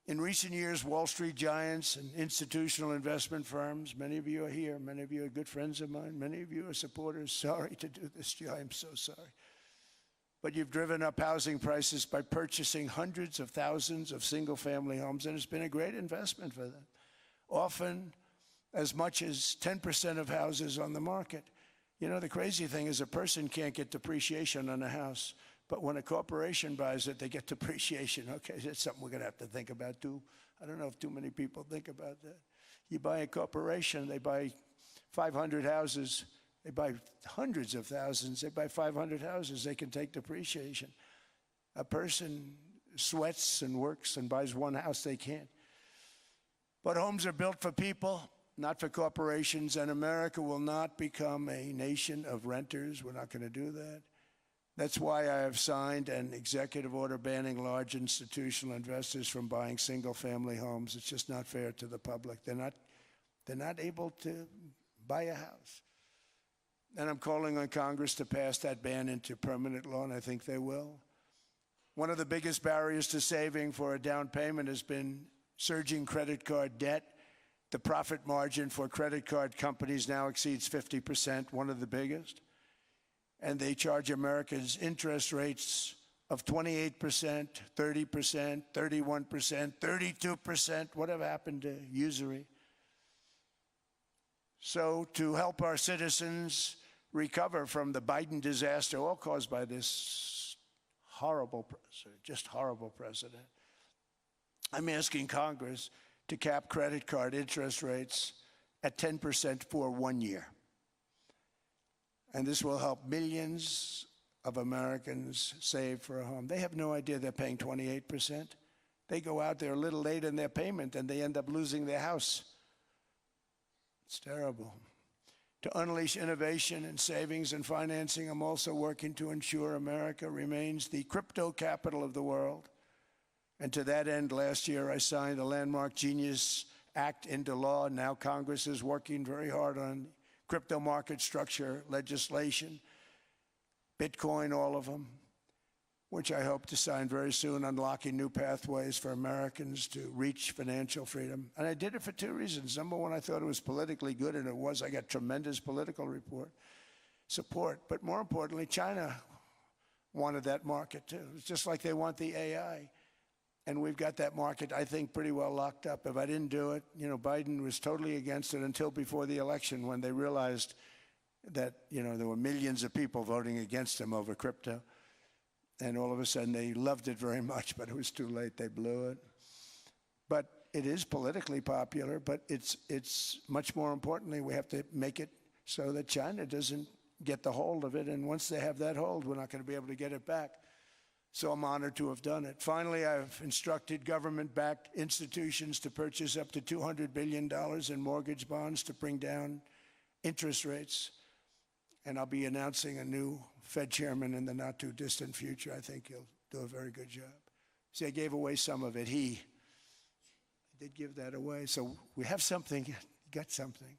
In recent years, Wall Street giants and institutional investment firms, many of you are here, many of you are good friends of mine, many of you are supporters. Sorry to do this to you, I'm so sorry. But you've driven up housing prices by purchasing hundreds of thousands of single-family homes, and it's been a great investment for them. Often as much as 10% of houses on the market. You know, the crazy thing is a person can't get depreciation on a house, but when a corporation buys it, they get depreciation. Okay, that's something we're going to have to think about too. I don't know if too many people think about that. You buy a corporation, they buy 500 houses, they buy hundreds of thousands, they buy 500 houses, they can take depreciation. A person sweats and works and buys one house, they can't. But homes are built for people, not for corporations, and America will not become a nation of renters. We're not going to do that. That's why I have signed an executive order banning large institutional investors from buying single-family homes. It's just not fair to the public. They're not able to buy a house. And I'm calling on Congress to pass that ban into permanent law, and I think they will. One of the biggest barriers to saving for a down payment has been surging credit card debt. The profit margin for credit card companies now exceeds 50%, one of the biggest. And they charge Americans interest rates of 28%, 30%, 31%, 32%. Whatever happened to usury? So to help our citizens recover from the Biden disaster, all caused by this horrible president, just horrible president, I'm asking Congress to cap credit card interest rates at 10% for 1 year. And this will help millions of Americans save for a home. They have no idea they're paying 28%. They go out there a little late in their payment and they end up losing their house. It's terrible. To unleash innovation and savings and financing, I'm also working to ensure America remains the crypto capital of the world. And to that end, last year I signed the landmark Genius Act into law. Now Congress is working very hard on crypto market structure legislation, Bitcoin, all of them, which I hope to sign very soon, unlocking new pathways for Americans to reach financial freedom. And I did it for two reasons. Number one, I thought it was politically good, and it was. I got tremendous political support. But more importantly, China wanted that market too. It's just like they want the AI. And we've got that market, I think, pretty well locked up. If I didn't do it, Biden was totally against it until before the election when they realized that, there were millions of people voting against him over crypto. And all of a sudden, they loved it very much, but it was too late. They blew it. But it is politically popular, but it's much more importantly, we have to make it so that China doesn't get the hold of it. And once they have that hold, we're not going to be able to get it back. So I'm honored to have done it. Finally, I've instructed government-backed institutions to purchase up to $200 billion in mortgage bonds to bring down interest rates. And I'll be announcing a new Fed chairman in the not-too-distant future. I think he'll do a very good job. See, I gave away some of it. I did give that away. So we have something, got something,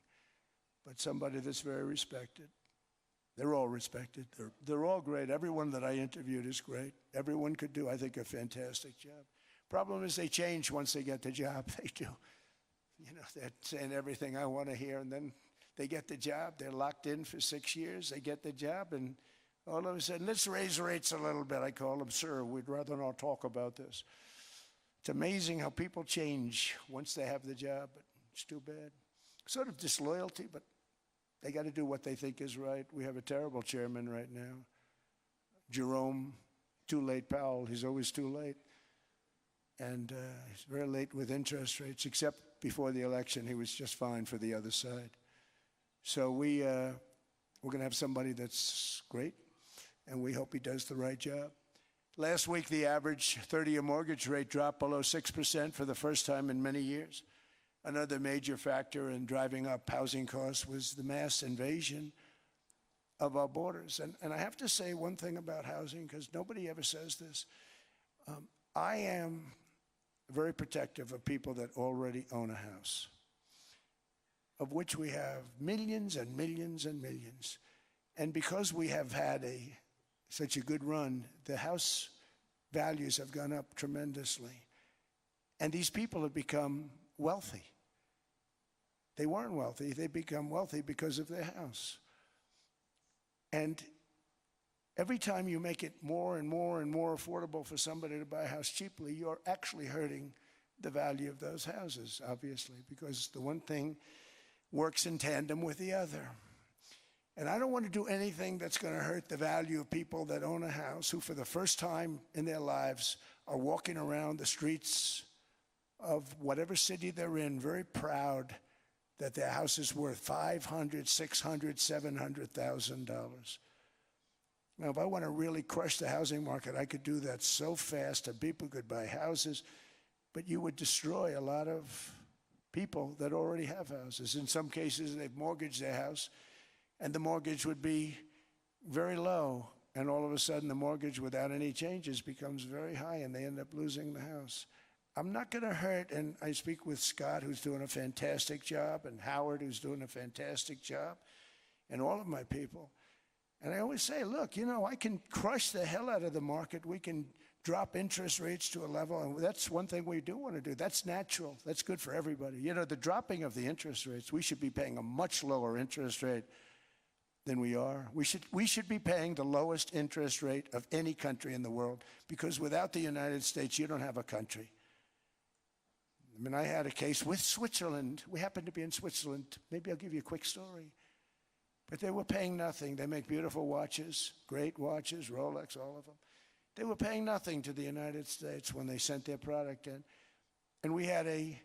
but somebody that's very respected. They're all respected. They're all great. Everyone that I interviewed is great. Everyone could do, I think, a fantastic job. Problem is they change once they get the job. They do. They're saying everything I want to hear, and then they get the job. They're locked in for 6 years. They get the job, and all of a sudden, let's raise rates a little bit. I call them, sir, we'd rather not talk about this. It's amazing how people change once they have the job, but it's too bad. Sort of disloyalty, but they got to do what they think is right. We have a terrible chairman right now. Jerome, too late Powell. He's always too late. And he's very late with interest rates, except before the election, he was just fine for the other side. So we're going to have somebody that's great, and we hope he does the right job. Last week, the average 30-year mortgage rate dropped below 6% for the first time in many years. Another major factor in driving up housing costs was the mass invasion of our borders. And I have to say one thing about housing, because nobody ever says this. I am very protective of people that already own a house, of which we have millions and millions and millions. And because we have had such a good run, the house values have gone up tremendously. And these people have become wealthy. They weren't wealthy. They become wealthy because of their house. And every time you make it more and more and more affordable for somebody to buy a house cheaply, you're actually hurting the value of those houses, obviously, because the one thing works in tandem with the other. And I don't want to do anything that's going to hurt the value of people that own a house, who for the first time in their lives are walking around the streets of whatever city they're in, very proud that their house is worth $500,000, $600,000, $700,000. Now, if I want to really crush the housing market, I could do that so fast and people could buy houses, but you would destroy a lot of people that already have houses. In some cases, they've mortgaged their house, and the mortgage would be very low, and all of a sudden the mortgage without any changes becomes very high, and they end up losing the house. I'm not going to hurt, and I speak with Scott, who's doing a fantastic job, and Howard, who's doing a fantastic job, and all of my people. And I always say, look, I can crush the hell out of the market. We can drop interest rates to a level, and that's one thing we do want to do. That's natural. That's good for everybody. The dropping of the interest rates, we should be paying a much lower interest rate than we are. We should be paying the lowest interest rate of any country in the world, because without the United States, you don't have a country. I had a case with Switzerland. We happened to be in Switzerland. Maybe I'll give you a quick story. But they were paying nothing. They make beautiful watches, great watches, Rolex, all of them. They were paying nothing to the United States when they sent their product in. And we had a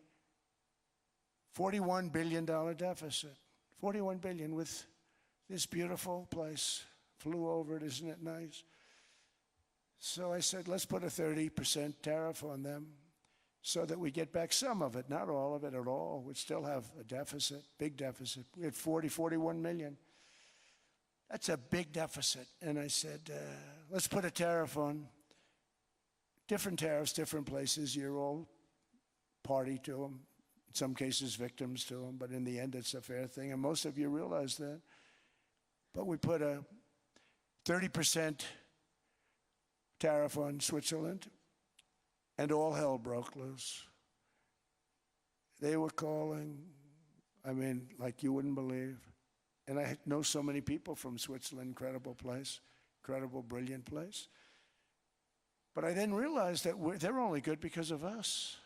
$41 billion deficit. $41 billion with this beautiful place. Flew over it, isn't it nice? So I said, let's put a 30% tariff on them so that we get back some of it, not all of it at all. We'd still have a deficit, big deficit. We had 41 million. That's a big deficit. And I said, let's put a tariff on. Different tariffs, different places. You're all party to them. In some cases, victims to them. But in the end, it's a fair thing. And most of you realize that. But we put a 30% tariff on Switzerland, and all hell broke loose. They were calling, like you wouldn't believe. And I know so many people from Switzerland, incredible place, incredible, brilliant place. But I then realized that they're only good because of us.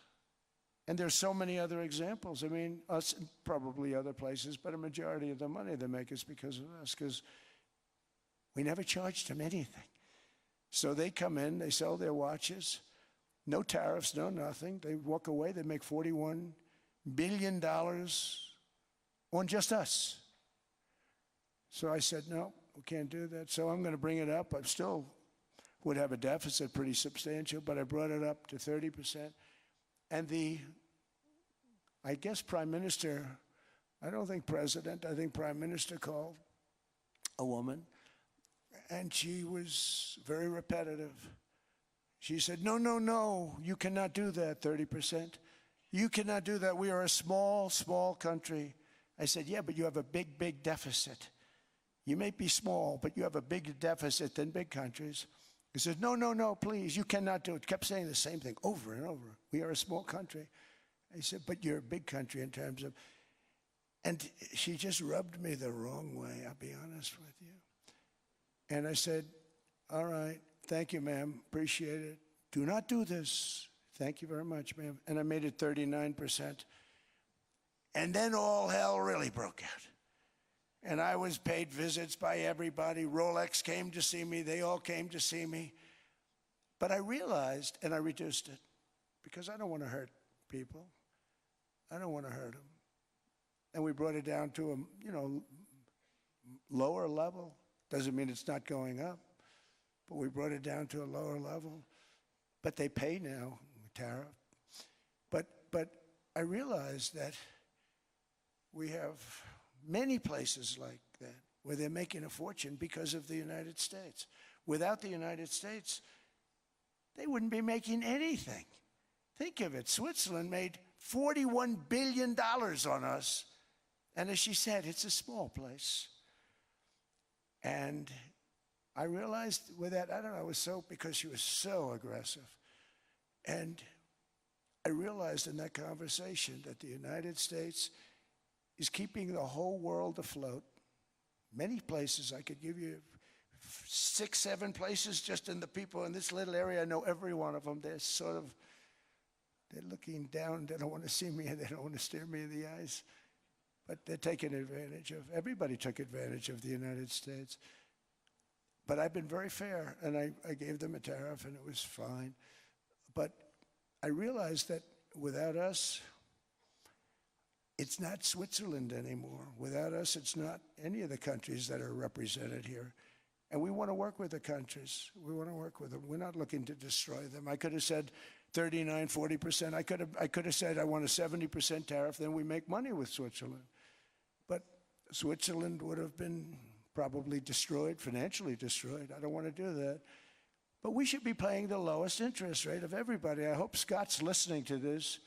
And there's so many other examples. Us and probably other places, but a majority of the money they make is because of us, because we never charged them anything. So they come in, they sell their watches, no tariffs, no nothing. They walk away, they make $41 billion on just us. So I said, no, we can't do that. So I'm going to bring it up. I still would have a deficit pretty substantial, but I brought it up to 30%. And I guess Prime Minister, I don't think President, I think Prime Minister called a woman, and she was very repetitive. She said, no, you cannot do that, 30%. You cannot do that. We are a small, small country. I said, yeah, but you have a big, big deficit. You may be small, but you have a bigger deficit than big countries. He said, no, please, you cannot do it. Kept saying the same thing over and over. We are a small country. I said, but you're a big country in terms of, and she just rubbed me the wrong way, I'll be honest with you. And I said, all right, thank you, ma'am, appreciate it. Do not do this. Thank you very much, ma'am. And I made it 39%. And then all hell really broke out. And I was paid visits by everybody. Rolex came to see me. They all came to see me. But I realized, and I reduced it, because I don't want to hurt people. I don't want to hurt them. And we brought it down to a lower level. Doesn't mean it's not going up, but we brought it down to a lower level. But they pay now, tariff. But I realized that we have many places like that where they're making a fortune because of the United States. Without the United States, they wouldn't be making anything. Think of it. Switzerland made $41 billion on us. And as she said, it's a small place. And I realized with that, I don't know, it was because she was so aggressive. And I realized in that conversation that the United States is keeping the whole world afloat. Many places, I could give you 6, 7 places just in the people in this little area. I know every one of them. They're looking down. They don't want to see me, and they don't want to stare me in the eyes. But they're taking advantage of, everybody took advantage of the United States. But I've been very fair, and I gave them a tariff, and it was fine. But I realized that without us, it's not Switzerland anymore. Without us, it's not any of the countries that are represented here. And we want to work with the countries. We want to work with them. We're not looking to destroy them. I could have said 39, 40%. I could have said I want a 70% tariff, then we make money with Switzerland. But Switzerland would have been probably destroyed, financially destroyed. I don't want to do that. But we should be paying the lowest interest rate of everybody. I hope Scott's listening to this,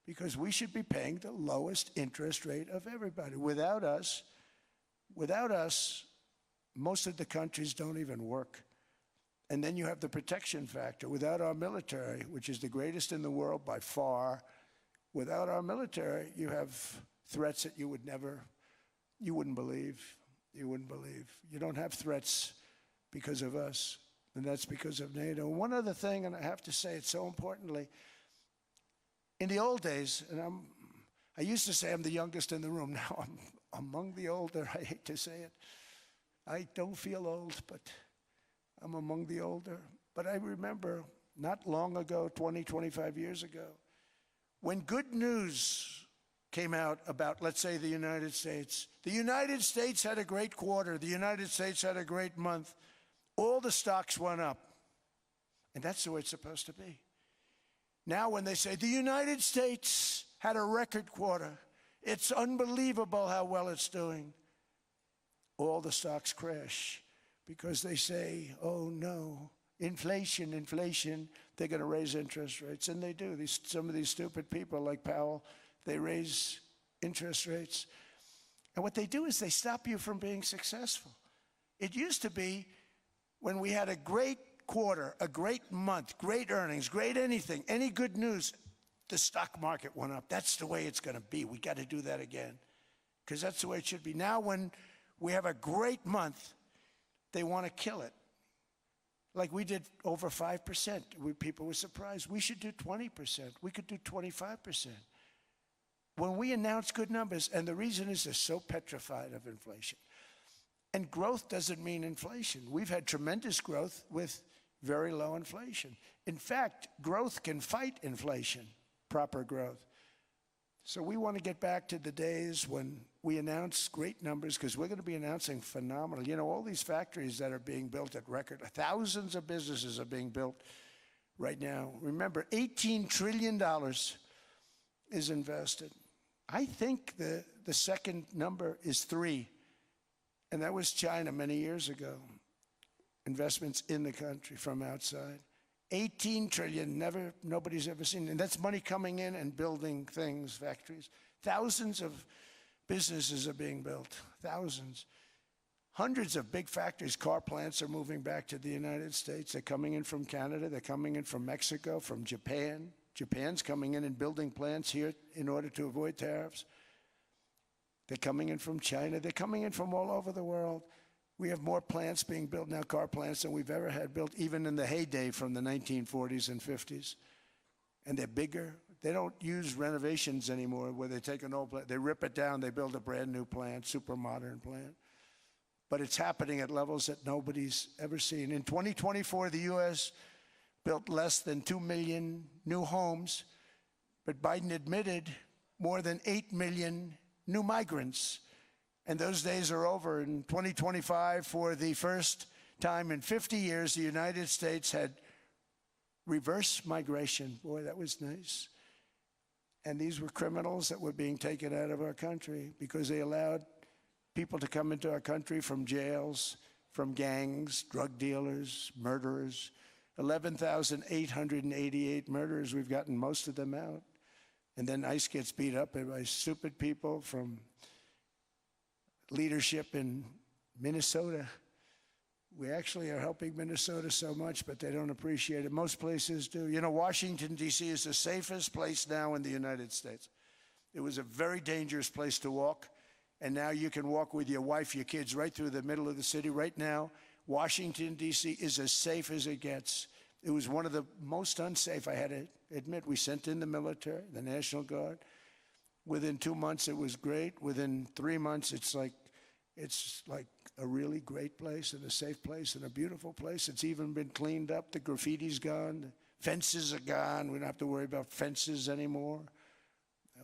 because we should be paying the lowest interest rate of everybody. Without us, most of the countries don't even work. And then you have the protection factor. Without our military, which is the greatest in the world by far, without our military, you have threats that you wouldn't believe. You wouldn't believe. You don't have threats because of us, and that's because of NATO. One other thing, and I have to say it so importantly, in the old days, and I used to say I'm the youngest in the room. Now I'm among the older. I hate to say it. I don't feel old, but I'm among the older. But I remember not long ago, 20, 25 years ago, when good news came out about, let's say, the United States. The United States had a great quarter. The United States had a great month. All the stocks went up. And that's the way it's supposed to be. Now when they say the United States had a record quarter, it's unbelievable how well it's doing, all the stocks crash because they say, oh no, inflation, inflation, they're going to raise interest rates. And they do. Some of these stupid people like Powell, they raise interest rates. And what they do is they stop you from being successful. It used to be when we had a great quarter, a great month, great earnings, great anything, any good news, the stock market went up. That's the way it's going to be. We got to do that again because that's the way it should be. Now when we have a great month, they want to kill it. Like we did over 5%. People were surprised. We should do 20%. We could do 25%. When we announce good numbers, and the reason is they're so petrified of inflation. And growth doesn't mean inflation. We've had tremendous growth with very low inflation. In fact, growth can fight inflation, proper growth. So we want to get back to the days when we announce great numbers because we're going to be announcing phenomenal. You know, all these factories that are being built at record, thousands of businesses are being built right now. Remember, $18 trillion is invested. I think the second number is 3, and that was China many years ago. Investments in the country from outside. 18 trillion, nobody's ever seen. And that's money coming in and building things, factories. Thousands of businesses are being built, thousands. Hundreds of big factories, car plants are moving back to the United States. They're coming in from Canada, they're coming in from Mexico, from Japan. Japan's coming in and building plants here in order to avoid tariffs. They're coming in from China, they're coming in from all over the world. We have more plants being built now, car plants, than we've ever had built, even in the heyday from the 1940s and 50s. And they're bigger. They don't use renovations anymore where they take an old plant, they rip it down, they build a brand new plant, super modern plant. But it's happening at levels that nobody's ever seen. In 2024, the U.S. built less than 2 million new homes, but Biden admitted more than 8 million new migrants. And those days are over. In 2025, for the first time in 50 years, the United States had reverse migration. Boy, that was nice. And these were criminals that were being taken out of our country because they allowed people to come into our country from jails, from gangs, drug dealers, murderers. 11,888 murderers. We've gotten most of them out. And then ICE gets beat up by stupid people from leadership in Minnesota. We actually are helping Minnesota so much, but they don't appreciate it. Most places do. You know, Washington, D.C. is the safest place now in the United States. It was a very dangerous place to walk, and now you can walk with your wife, your kids, right through the middle of the city. Right now, Washington, D.C. is as safe as it gets. It was one of the most unsafe, I had to admit. We sent in the military, the National Guard. Within 2 months, it was great. Within 3 months, it's like a really great place and a safe place and a beautiful place. It's even been cleaned up. The graffiti's gone. The fences are gone. We don't have to worry about fences anymore.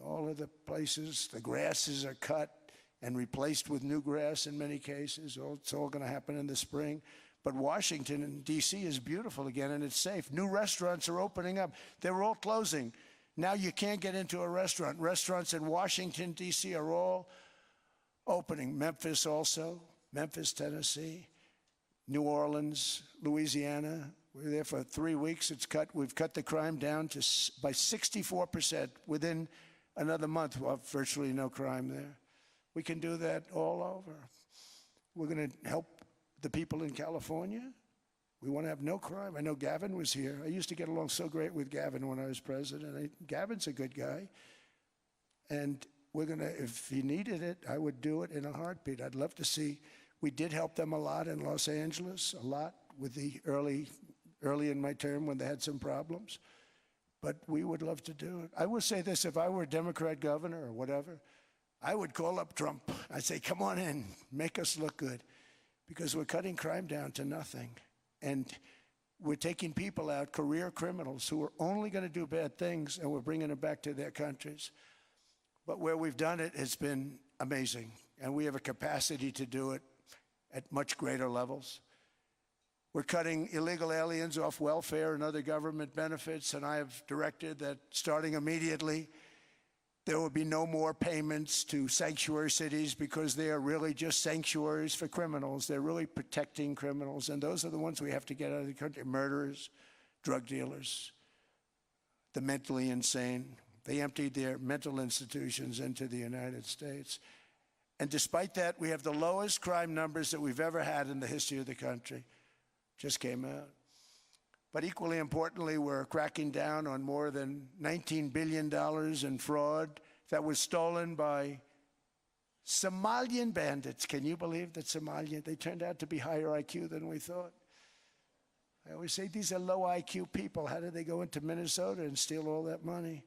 All of the places, the grasses are cut and replaced with new grass in many cases. It's all going to happen in the spring. But Washington and D.C. is beautiful again, and it's safe. New restaurants are opening up. They were all closing. Now you can't get into a restaurant. Restaurants in Washington, D.C. are all opening. Memphis also, Memphis, Tennessee, New Orleans, Louisiana. We were there for 3 weeks. We've cut the crime down by 64%. Within another month, we'll have virtually no crime there. We can do that all over. We're going to help the people in California. We want to have no crime. I know Gavin was here. I used to get along so great with Gavin when I was president. Gavin's a good guy. And we're going to, if he needed it, I would do it in a heartbeat. I'd love to see. We did help them a lot in Los Angeles, a lot with the early in my term when they had some problems. But we would love to do it. I will say this, if I were a Democrat governor or whatever, I would call up Trump. I'd say, come on in, make us look good. Because we're cutting crime down to nothing. And we're taking people out, career criminals, who are only going to do bad things, and we're bringing them back to their countries. But where we've done it, it's been amazing. And we have a capacity to do it at much greater levels. We're cutting illegal aliens off welfare and other government benefits, and I have directed that starting immediately, there will be no more payments to sanctuary cities because they are really just sanctuaries for criminals. They're really protecting criminals, and those are the ones we have to get out of the country: murderers, drug dealers, the mentally insane. They emptied their mental institutions into the United States. And despite that, we have the lowest crime numbers that we've ever had in the history of the country. Just came out. But equally importantly, we're cracking down on more than $19 billion in fraud that was stolen by Somalian bandits. Can you believe that Somalian? They turned out to be higher IQ than we thought. I always say these are low IQ people. How did they go into Minnesota and steal all that money?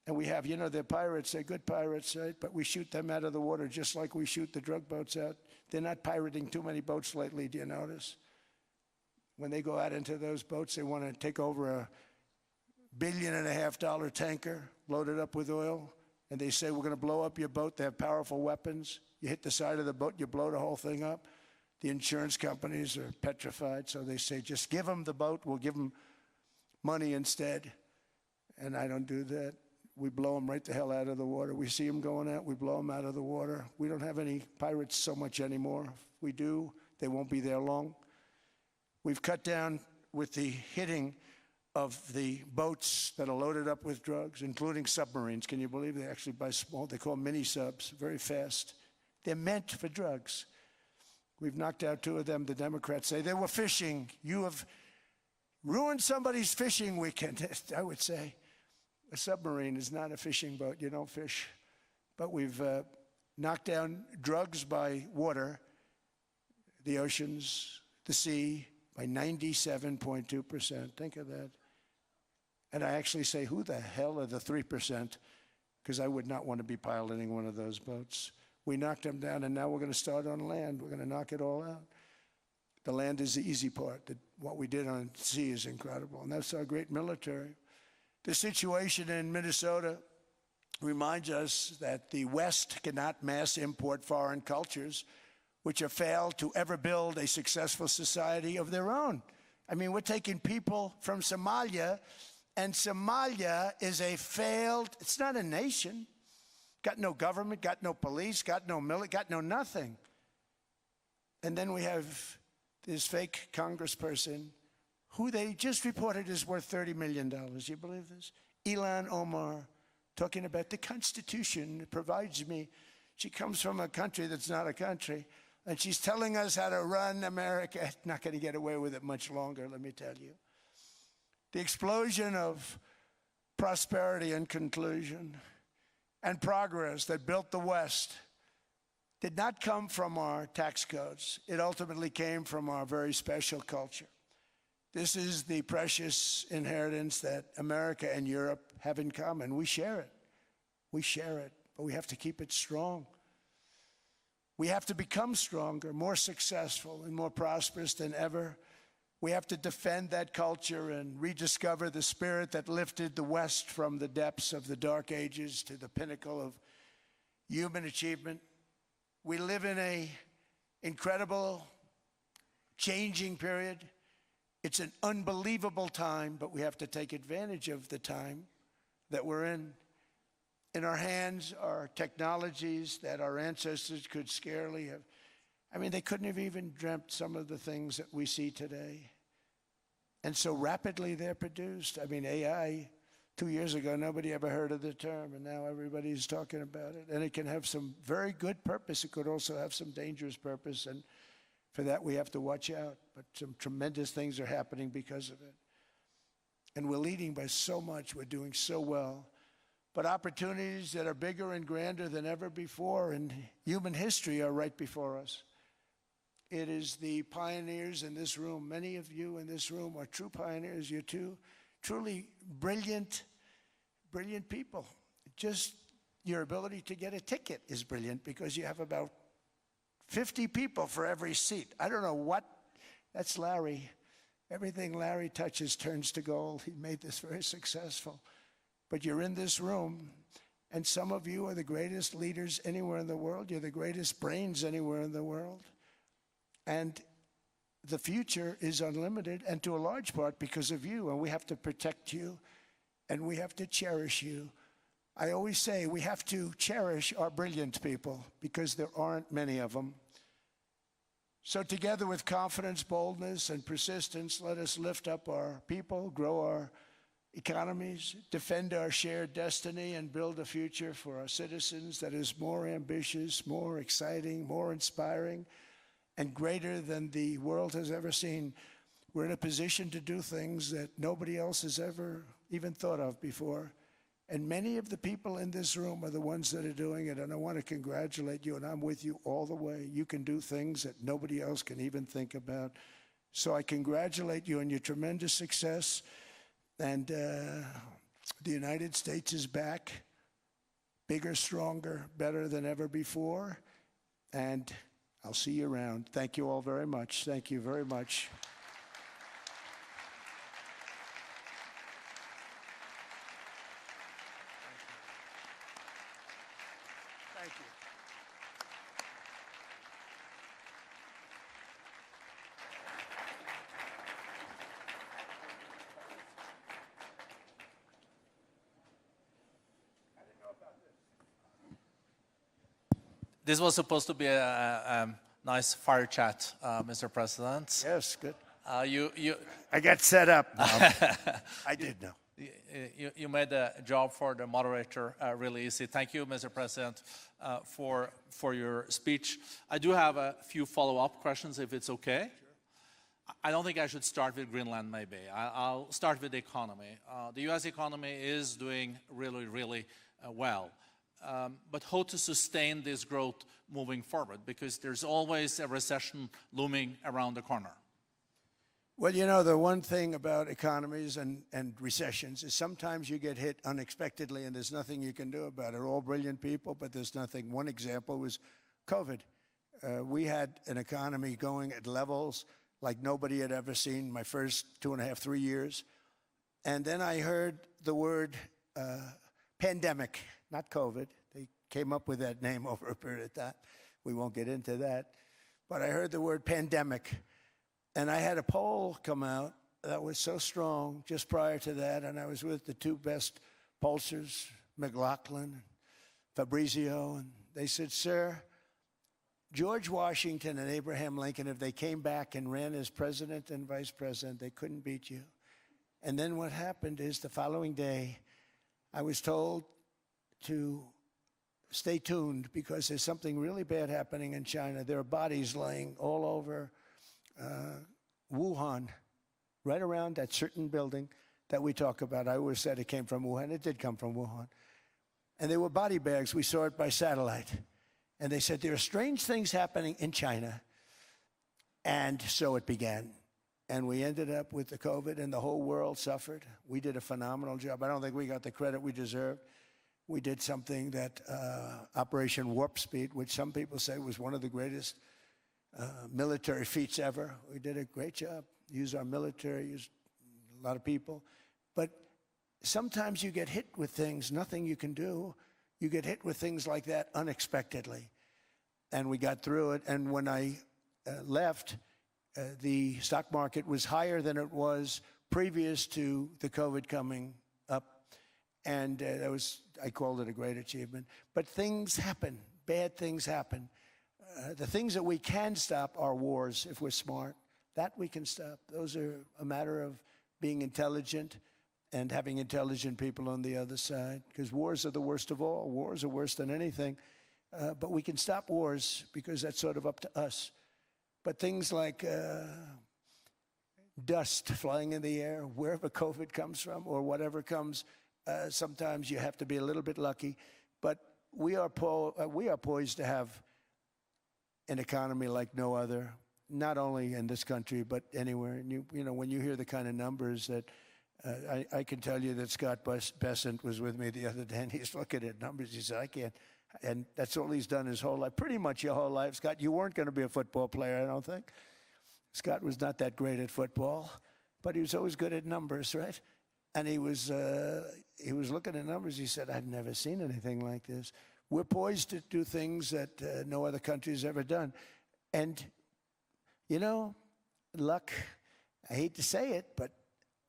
And we have, they're pirates. They're good pirates, right? But we shoot them out of the water just like we shoot the drug boats out. They're not pirating too many boats lately, do you notice? When they go out into those boats, they want to take over a $1.5 billion tanker loaded up with oil, and they say, we're going to blow up your boat. They have powerful weapons. You hit the side of the boat, you blow the whole thing up. The insurance companies are petrified, so they say, just give them the boat. We'll give them money instead. And I don't do that. We blow them right the hell out of the water. We see them going out, we blow them out of the water. We don't have any pirates so much anymore. If we do, they won't be there long. We've cut down with the hitting of the boats that are loaded up with drugs, including submarines. Can you believe they actually buy small, they call them mini subs, very fast. They're meant for drugs. We've knocked out 2 of them. The Democrats say they were fishing. You have ruined somebody's fishing weekend, I would say. A submarine is not a fishing boat. You don't fish. But we've knocked down drugs by water, the oceans, the sea, by 97.2%. Think of that. And I actually say, who the hell are the 3%? Because I would not want to be piloting one of those boats. We knocked them down, and now we're going to start on land. We're going to knock it all out. The land is the easy part. What we did on sea is incredible, and that's our great military. The situation in Minnesota reminds us that the West cannot mass import foreign cultures which have failed to ever build a successful society of their own. I mean, we're taking people from Somalia, and Somalia is a failed, it's not a nation. Got no government, got no police, got no military, got no nothing. And then we have this fake congressperson who they just reported is worth $30 million. You believe this? Ilhan Omar, talking about the Constitution provides me. She comes from a country that's not a country, and she's telling us how to run America. Not going to get away with it much longer, let me tell you. The explosion of prosperity and conclusion and progress that built the West did not come from our tax codes. It ultimately came from our very special culture. This is the precious inheritance that America and Europe have in common. We share it. We share it, but we have to keep it strong. We have to become stronger, more successful, and more prosperous than ever. We have to defend that culture and rediscover the spirit that lifted the West from the depths of the Dark Ages to the pinnacle of human achievement. We live in an incredible, changing period. It's an unbelievable time, but we have to take advantage of the time that we're in. In our hands are technologies that our ancestors could scarcely have. I mean, they couldn't have even dreamt some of the things that we see today. And so rapidly they're produced. I mean, AI, 2 years ago, nobody ever heard of the term, and now everybody's talking about it. And it can have some very good purpose. It could also have some dangerous purpose, and for that we have to watch out. But some tremendous things are happening because of it. And we're leading by so much. We're doing so well. But opportunities that are bigger and grander than ever before in human history are right before us. It is the pioneers in this room. Many of you in this room are true pioneers. You're truly brilliant people. Just your ability to get a ticket is brilliant because you have about 50 people for every seat. I don't know what, that's Larry. Everything Larry touches turns to gold. He made this very successful. But you're in this room, And some of you are the greatest leaders anywhere in the world. You're the greatest brains anywhere in the world. And the future is unlimited, and to a large part because of you. And we have to protect you, and we have to cherish you. I always say we have to cherish our brilliant people because there aren't many of them. So together with confidence, boldness, and persistence, let us lift up our people, grow our economies, defend our shared destiny, and build a future for our citizens that is more ambitious, more exciting, more inspiring, and greater than the world has ever seen. We're in a position to do things that nobody else has ever even thought of before. And many of the people in this room are the ones that are doing it, and I want to congratulate you, and I'm with you all the way. You can do things that nobody else can even think about. So I congratulate you on your tremendous success, and the United States is back, bigger, stronger, better than ever before, and I'll see you around. Thank you all very much. Thank you very much. Thank you.
This was supposed to be a nice fire chat, Mr. President.
Yes, good.
You
I got set up, Bob. I did know.
You made the job for the moderator really easy. Thank you, Mr. President, for your speech. I do have a few follow-up questions, if it's okay. Sure. I don't think I should start with Greenland, maybe. I'll start with the economy. The U.S. economy is doing really, really well. But how to sustain this growth moving forward? Because there's always a recession looming around the corner.
Well, you know, the one thing about economies and recessions is sometimes you get hit unexpectedly and there's nothing you can do about it. They're all brilliant people, but there's nothing. One example was COVID. We had an economy going at levels like nobody had ever seen my first 2.5, 3 years. And then I heard the word pandemic, not COVID. They came up with that name over a period of time. We won't get into that. But I heard the word pandemic. And I had a poll come out that was so strong just prior to that, and I was with the two best pollsters, McLaughlin and Fabrizio, and they said, sir, George Washington and Abraham Lincoln, if they came back and ran as president and vice president, they couldn't beat you. And then what happened is the following day, I was told to stay tuned because there's something really bad happening in China. There are bodies laying all over Wuhan, right around that certain building that we talk about. I always said it came from Wuhan. It did come from Wuhan. And they were body bags. We saw it by satellite. And they said, there are strange things happening in China. And so it began. And we ended up with the COVID, and the whole world suffered. We did a phenomenal job. I don't think we got the credit we deserved. We did something that Operation Warp Speed, which some people say was one of the greatest military feats ever. We did a great job. Used our military, used a lot of people. But sometimes you get hit with things, nothing you can do. You get hit with things like that unexpectedly. And we got through it. And when I left, the stock market was higher than it was previous to the COVID coming up. And that was, I called it a great achievement. But things happen. Bad things happen. The things that we can stop are wars if we're smart. That we can stop. Those are a matter of being intelligent and having intelligent people on the other side. Because wars are the worst of all. Wars are worse than anything. But we can stop wars because that's sort of up to us. But things like dust flying in the air, wherever COVID comes from or whatever comes, sometimes you have to be a little bit lucky. But we are poised to have an economy like no other, not only in this country, but anywhere. And you know, when you hear the kind of numbers that, I can tell you that Scott Bessent was with me the other day, and he's looking at numbers. He said, I can't. And that's all he's done his whole life, pretty much your whole life. Scott, you weren't going to be a football player, I don't think. Scott was not that great at football, but he was always good at numbers, right? And he was he was looking at numbers. He said, I've never seen anything like this. We're poised to do things that no other country has ever done. And, you know, luck, I hate to say it, but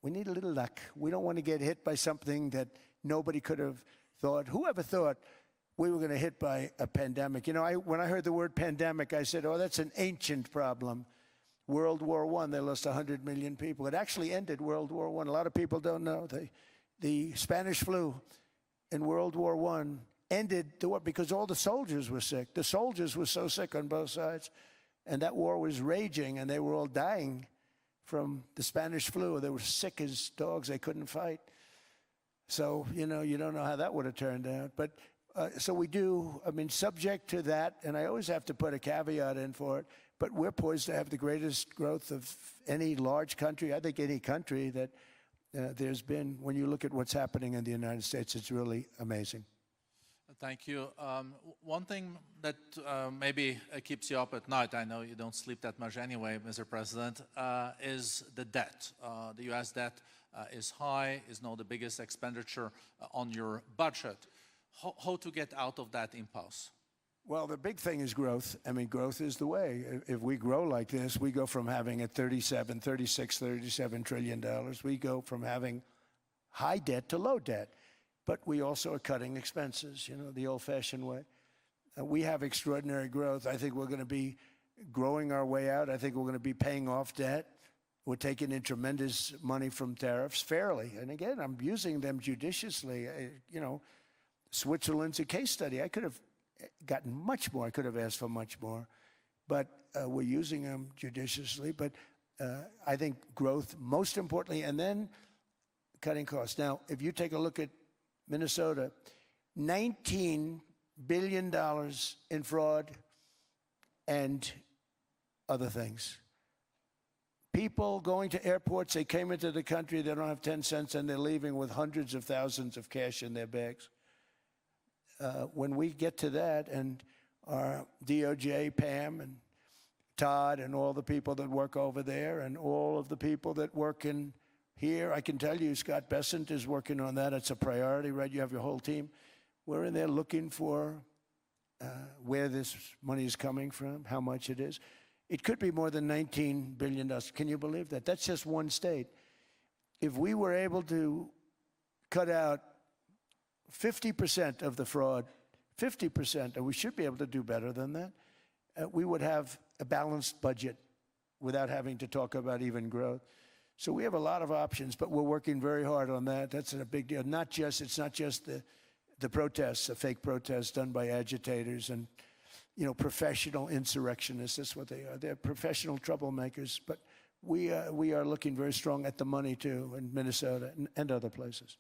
we need a little luck. We don't want to get hit by something that nobody could have thought. Whoever thought we were going to hit by a pandemic? You know, when I heard the word pandemic, I said, oh, that's an ancient problem. World War I, they lost 100 million people. It actually ended World War I. A lot of people don't know. The Spanish flu in World War I ended the war because all the soldiers were sick. The soldiers were so sick on both sides, and that war was raging, and they were all dying from the Spanish flu. They were sick as dogs. They couldn't fight. So, you know, you don't know how that would have turned out. But so we do, I mean, subject to that, and I always have to put a caveat in for it, but we're poised to have the greatest growth of any large country, I think any country that there's been. When you look at what's happening in the United States, it's really amazing.
Thank you. One thing that maybe keeps you up at night, I know you don't sleep that much anyway, Mr. President, is the debt. The U.S. debt is high, is now the biggest expenditure on your budget. How to get out of that impasse?
Well, the big thing is growth. I mean, growth is the way. If we grow like this, we go from having a $37 trillion. We go from having high debt to low debt. But we also are cutting expenses, you know, the old-fashioned way. We have extraordinary growth. I think we're going to be growing our way out. I think we're going to be paying off debt. We're taking in tremendous money from tariffs fairly. And again, I'm using them judiciously. You know, Switzerland's a case study. I could have gotten much more. I could have asked for much more. But we're using them judiciously. But I think growth, most importantly, and then cutting costs. Now, if you take a look at Minnesota, $19 billion in fraud and other things. People going to airports, they came into the country, they don't have 10 cents, and they're leaving with hundreds of thousands of cash in their bags. When we get to that, and our DOJ, Pam, and Todd, and all the people that work over there, and all of the people that work in here, I can tell you, Scott Bessent is working on that. It's a priority, right? You have your whole team. We're in there looking for where this money is coming from, how much it is. It could be more than $19 billion. Can you believe that? That's just one state. If we were able to cut out 50% of the fraud, 50%, and we should be able to do better than that, we would have a balanced budget without having to talk about even growth. So we have a lot of options, but we're working very hard on that. That's a big deal. It's not just the protests, a fake protest done by agitators and, you know, professional insurrectionists. That's what they are. They're professional troublemakers. But we are looking very strong at the money too in Minnesota and other places.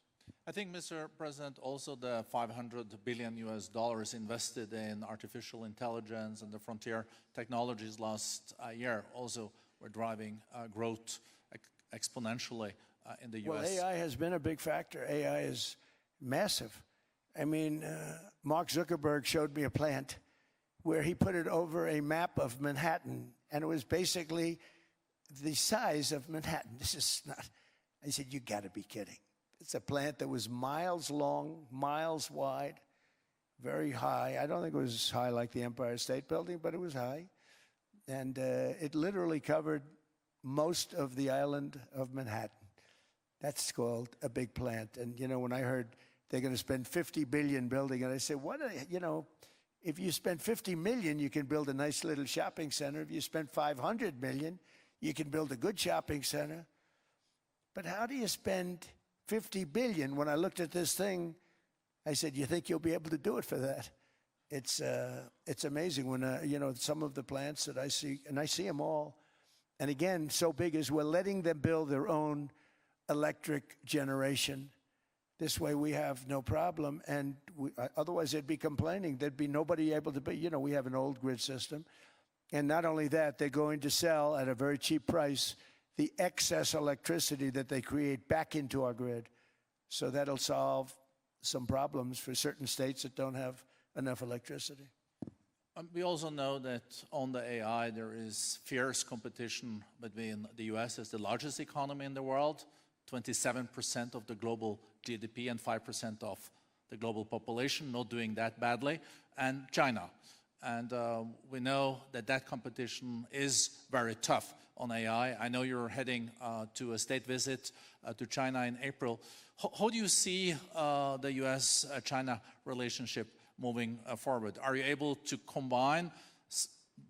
I think, Mr. President, also the $500 billion invested in artificial intelligence and the frontier technologies last year also were driving growth exponentially in the U.S.
Well, AI has been a big factor. AI is massive. I mean, Mark Zuckerberg showed me a plant where he put it over a map of Manhattan, and it was basically the size of Manhattan. This is not, I said, you got to be kidding. It's a plant that was miles long, miles wide, very high. I don't think it was as high like the Empire State Building, but it was high. And it literally covered most of the island of Manhattan. That's called a big plant. And, you know, when I heard they're going to spend $50 billion building it, I said, you know, if you spend $50 million, you can build a nice little shopping center. If you spend $500 million, you can build a good shopping center. But how do you spend $50 billion? When I looked at this thing, I said, you think you'll be able to do it for that? It's amazing when, you know, some of the plants that I see, and I see them all, and again, so big is we're letting them build their own electric generation. This way we have no problem, and otherwise they'd be complaining. There'd be nobody able to be, you know, we have an old grid system. And not only that, they're going to sell at a very cheap price the excess electricity that they create back into our grid. So that'll solve some problems for certain states that don't have enough electricity.
We also know that on the AI, there is fierce competition between the U.S. as the largest economy in the world 27% of the global GDP and 5% of the global population, not doing that badly, and China. And we know that that competition is very tough on AI. I know you're heading to a state visit to China in April. How do you see the US-China relationship moving forward? Are you able to combine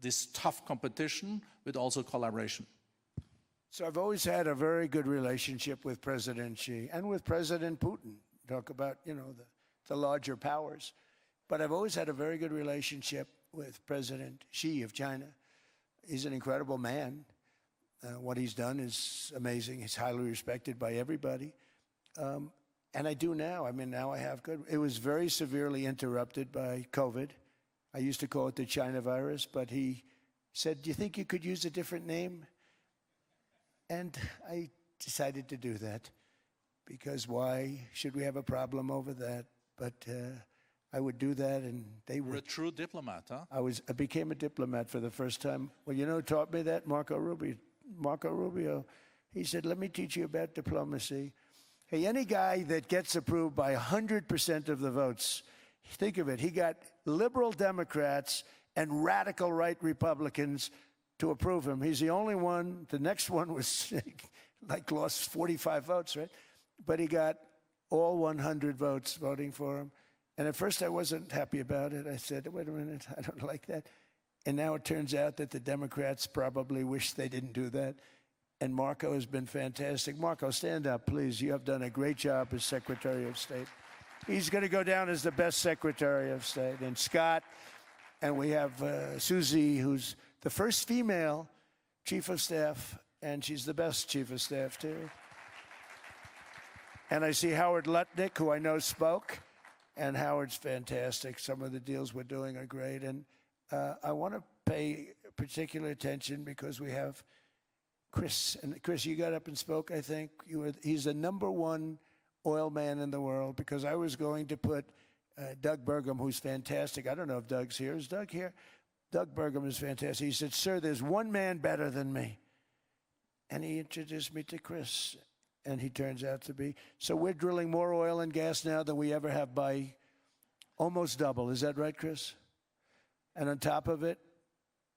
this tough competition with also collaboration?
So I've always had a very good relationship with President Xi and with President Putin. Talk about, you know, the larger powers. But I've always had a very good relationship with President Xi of China. He's an incredible man. What he's done is amazing. He's highly respected by everybody. And I do now. I mean, now I have good. It was very severely interrupted by COVID. I used to call it the China virus, but he said, "Do you think you could use a different name?" And I decided to do that, because why should we have a problem over that? But I would do that, and they
You're
were.
a true diplomat, huh?
I became a diplomat for the first time. Well, you know who taught me that? Marco Rubio. Marco Rubio. He said, "Let me teach you about diplomacy." Hey, any guy that gets approved by 100% of the votes, think of it, he got liberal Democrats and radical right Republicans to approve him. He's the only one. The next one was like lost 45 votes, right? But he got all 100 votes voting for him. And at first I wasn't happy about it. I said, wait a minute, I don't like that. And now it turns out that the Democrats probably wish they didn't do that. And Marco has been fantastic. Marco, stand up, please. You have done a great job as Secretary of State. He's going to go down as the best Secretary of State. And Scott, and we have Susie, who's the first female Chief of Staff, and she's the best Chief of Staff, too. And I see Howard Lutnick, who I know spoke, and Howard's fantastic. Some of the deals we're doing are great. And I want to pay particular attention because we have Chris. And Chris, you got up and spoke, I think. He's the #1 oil man in the world, because I was going to put Doug Burgum, who's fantastic. I don't know if Doug's here. Is Doug here? Doug Burgum is fantastic. He said, "Sir, there's one man better than me." And he introduced me to Chris, and he turns out to be. So we're drilling more oil and gas now than we ever have, by almost double. Is that right, Chris? And on top of it,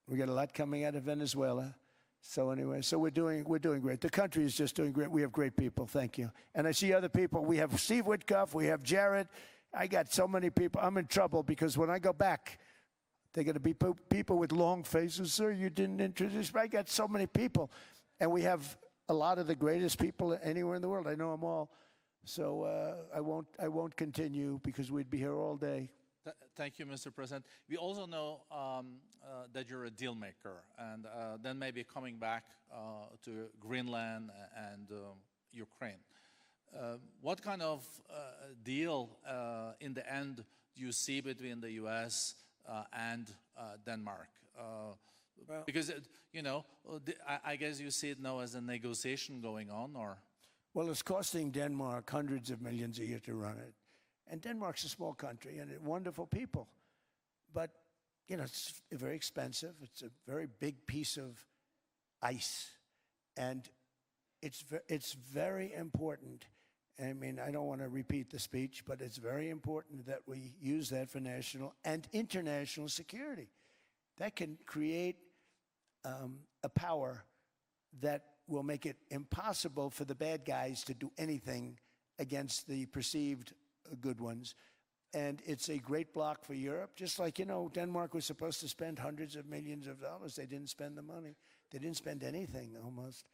we got a lot coming out of Venezuela. So anyway, so we're doing great. The country is just doing great. We have great people. Thank you. And I see other people. We have Steve Witkoff. We have Jared. I got so many people. I'm in trouble because when I go back, they're going to be people with long faces. "Sir, you didn't introduce me." I got so many people. And we have a lot of the greatest people anywhere in the world. I know them all. So I won't continue because we'd be here all day.
Thank you, Mr. President. We also know that you're a deal maker, and then maybe coming back to Greenland and Ukraine. What kind of deal in the end do you see between the US and Denmark? Because, you know, I guess you see it now as a negotiation going on, or?
Well, it's costing Denmark hundreds of millions a year to run it. And Denmark's a small country and wonderful people. But, you know, it's very expensive. It's a very big piece of ice. And it's very important. I mean, I don't want to repeat the speech, but it's very important that we use that for national and international security. That can create a power that will make it impossible for the bad guys to do anything against the perceived good ones. And it's a great block for Europe. Just like, you know, Denmark was supposed to spend hundreds of millions of dollars. They didn't spend the money. They didn't spend anything, almost.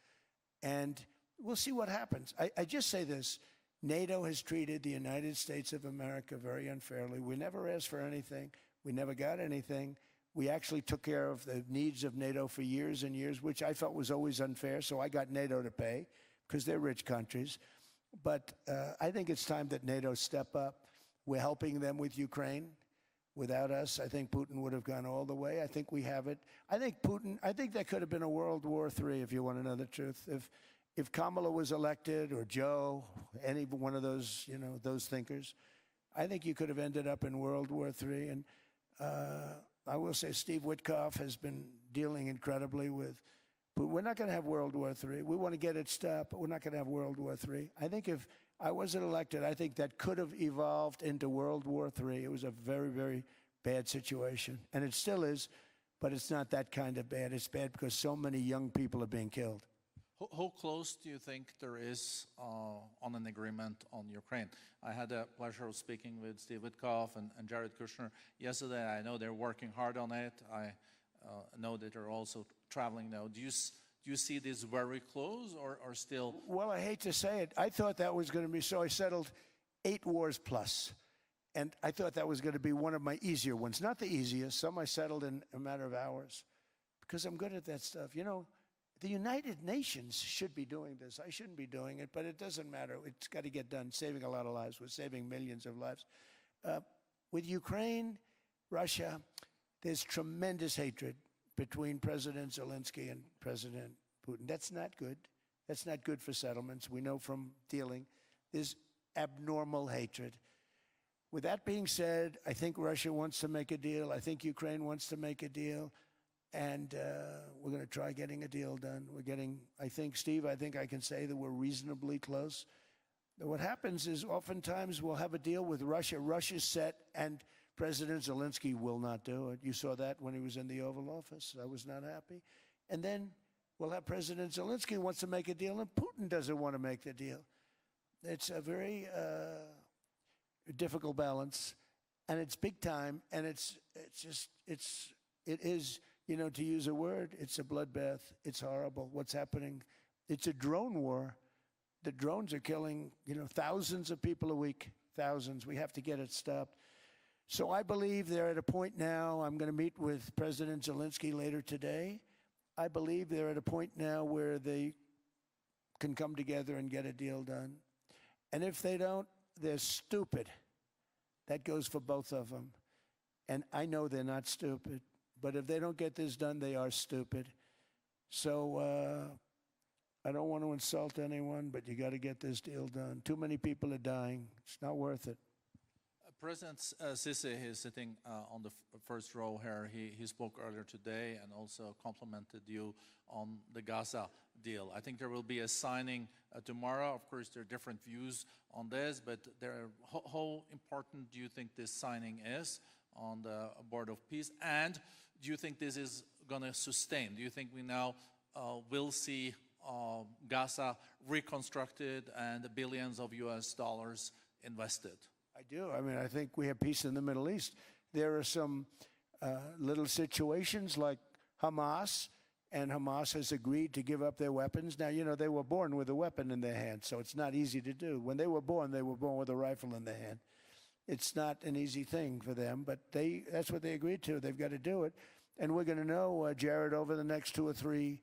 And we'll see what happens. I just say this. NATO has treated the United States of America very unfairly. We never asked for anything. We never got anything. We actually took care of the needs of NATO for years and years, which I felt was always unfair, so I got NATO to pay, because they're rich countries. But I think it's time that NATO step up. We're helping them with Ukraine. Without us, I think Putin would have gone all the way. I think we have it. I think there could have been a World War III, if you want to know the truth. If Kamala was elected, or Joe, any one of those, you know, those thinkers, I think you could have ended up in World War III. And I will say Steve Witkoff has been dealing incredibly with But we're not going to have World War III. We want to get it stopped, but we're not going to have World War III. I think if I wasn't elected, I think that could have evolved into World War III. It was a very, very bad situation, and it still is, but it's not that kind of bad. It's bad because so many young people are being killed.
How close do you think there is on an agreement on Ukraine? I had the pleasure of speaking with Steve Witkoff and Jared Kushner yesterday. I know they're working hard on it. I know that they're also traveling now. Do you see this very close or still?
Well, I hate to say it. I thought that was going to be, so I settled 8 wars plus. And I thought that was going to be one of my easier ones. Not the easiest. Some I settled in a matter of hours because I'm good at that stuff. You know, the United Nations should be doing this. I shouldn't be doing it, but it doesn't matter. It's got to get done, saving a lot of lives. We're saving millions of lives. With Ukraine, Russia, there's tremendous hatred between President Zelensky and President Putin. That's not good. That's not good for settlements. We know from dealing. There's abnormal hatred. With that being said, I think Russia wants to make a deal. I think Ukraine wants to make a deal. And we're going to try getting a deal done. I think, Steve, I think I can say that we're reasonably close. What happens is oftentimes we'll have a deal with Russia. Russia's set, and President Zelensky will not do it. You saw that when he was in the Oval Office. I was not happy. And then we'll have President Zelensky wants to make a deal, and Putin doesn't want to make the deal. It's a very difficult balance, and it's big time, and it is, you know, to use a word, it's a bloodbath. It's horrible what's happening. It's a drone war. The drones are killing, you know, thousands of people a week, thousands. We have to get it stopped. So I believe they're at a point now. I'm going to meet with President Zelensky later today. I believe they're at a point now where they can come together and get a deal done. And if they don't, they're stupid. That goes for both of them. And I know they're not stupid. But if they don't get this done, they are stupid. So I don't want to insult anyone, but you got to get this deal done. Too many people are dying. It's not worth it.
President Sisi is sitting on the first row here. He spoke earlier today and also complimented you on the Gaza deal. I think there will be a signing tomorrow. Of course, there are different views on this, but how important do you think this signing is on the Board of Peace? And do you think this is going to sustain? Do you think we now will see Gaza reconstructed and billions of US dollars invested?
I do. I mean, I think we have peace in the Middle East. There are some little situations like Hamas, and Hamas has agreed to give up their weapons. Now, you know, they were born with a weapon in their hand, so it's not easy to do. When they were born with a rifle in their hand. It's not an easy thing for them, but that's what they agreed to. They've got to do it. And we're going to know, Jared, over the next 2 or 3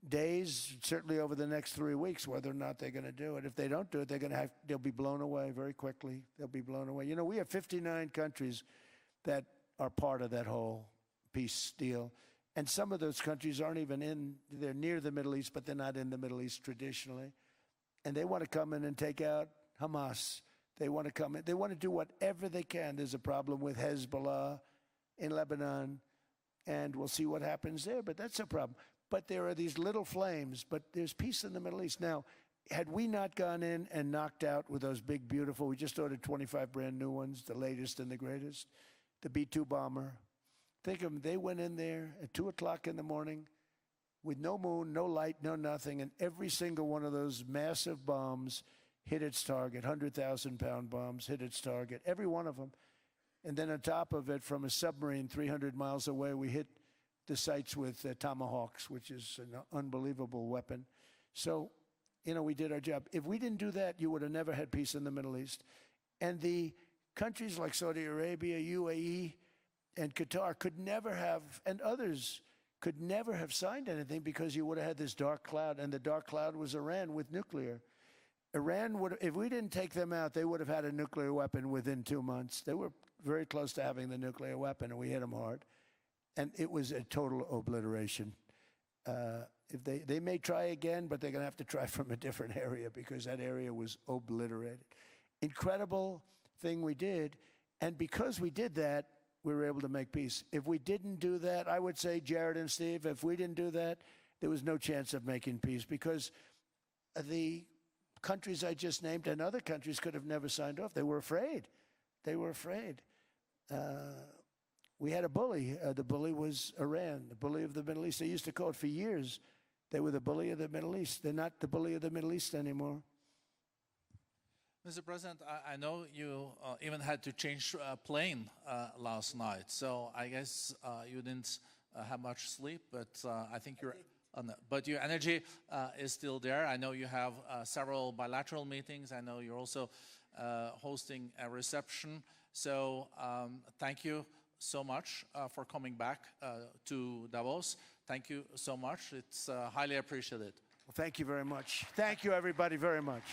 days, certainly over the next 3 weeks, whether or not they're going to do it. If they don't do it, they'll be blown away very quickly. They'll be blown away. You know, we have 59 countries that are part of that whole peace deal. And some of those countries aren't even they're near the Middle East, but they're not in the Middle East traditionally. And they want to come in and take out Hamas. They want to come in. They want to do whatever they can. There's a problem with Hezbollah in Lebanon, and we'll see what happens there, but that's a problem. But there are these little flames, but there's peace in the Middle East. Now, had we not gone in and knocked out with those big, beautiful, we just ordered 25 brand new ones, the latest and the greatest, the B-2 bomber. Think of them, they went in there at 2 o'clock in the morning with no moon, no light, no nothing, and every single one of those massive bombs hit its target, 100,000-pound bombs hit its target, every one of them. And then on top of it, from a submarine 300 miles away, we hit the sites with tomahawks, which is an unbelievable weapon. So, you know, we did our job. If we didn't do that, you would have never had peace in the Middle East. And the countries like Saudi Arabia, UAE, and Qatar could never have, and others could never have signed anything because you would have had this dark cloud, and the dark cloud was Iran with nuclear. Iran would, if we didn't take them out, they would have had a nuclear weapon within 2 months. They were very close to having the nuclear weapon, and we hit them hard. And it was a total obliteration. If they may try again, but they're going to have to try from a different area because that area was obliterated. Incredible thing we did. And because we did that, we were able to make peace. If we didn't do that, I would say, Jared and Steve, if we didn't do that, there was no chance of making peace because the countries I just named and other countries could have never signed off. They were afraid. They were afraid. We had a bully. The bully was Iran, the bully of the Middle East. They used to call it for years. They were the bully of the Middle East. They're not the bully of the Middle East anymore.
Mr. President, I know you even had to change plane last night, so I guess you didn't have much sleep, but I think you're... But your energy is still there. I know you have several bilateral meetings. I know you're also hosting a reception. So thank you so much for coming back to Davos. Thank you so much. It's highly appreciated.
Well, thank you very much. Thank you, everybody, very much.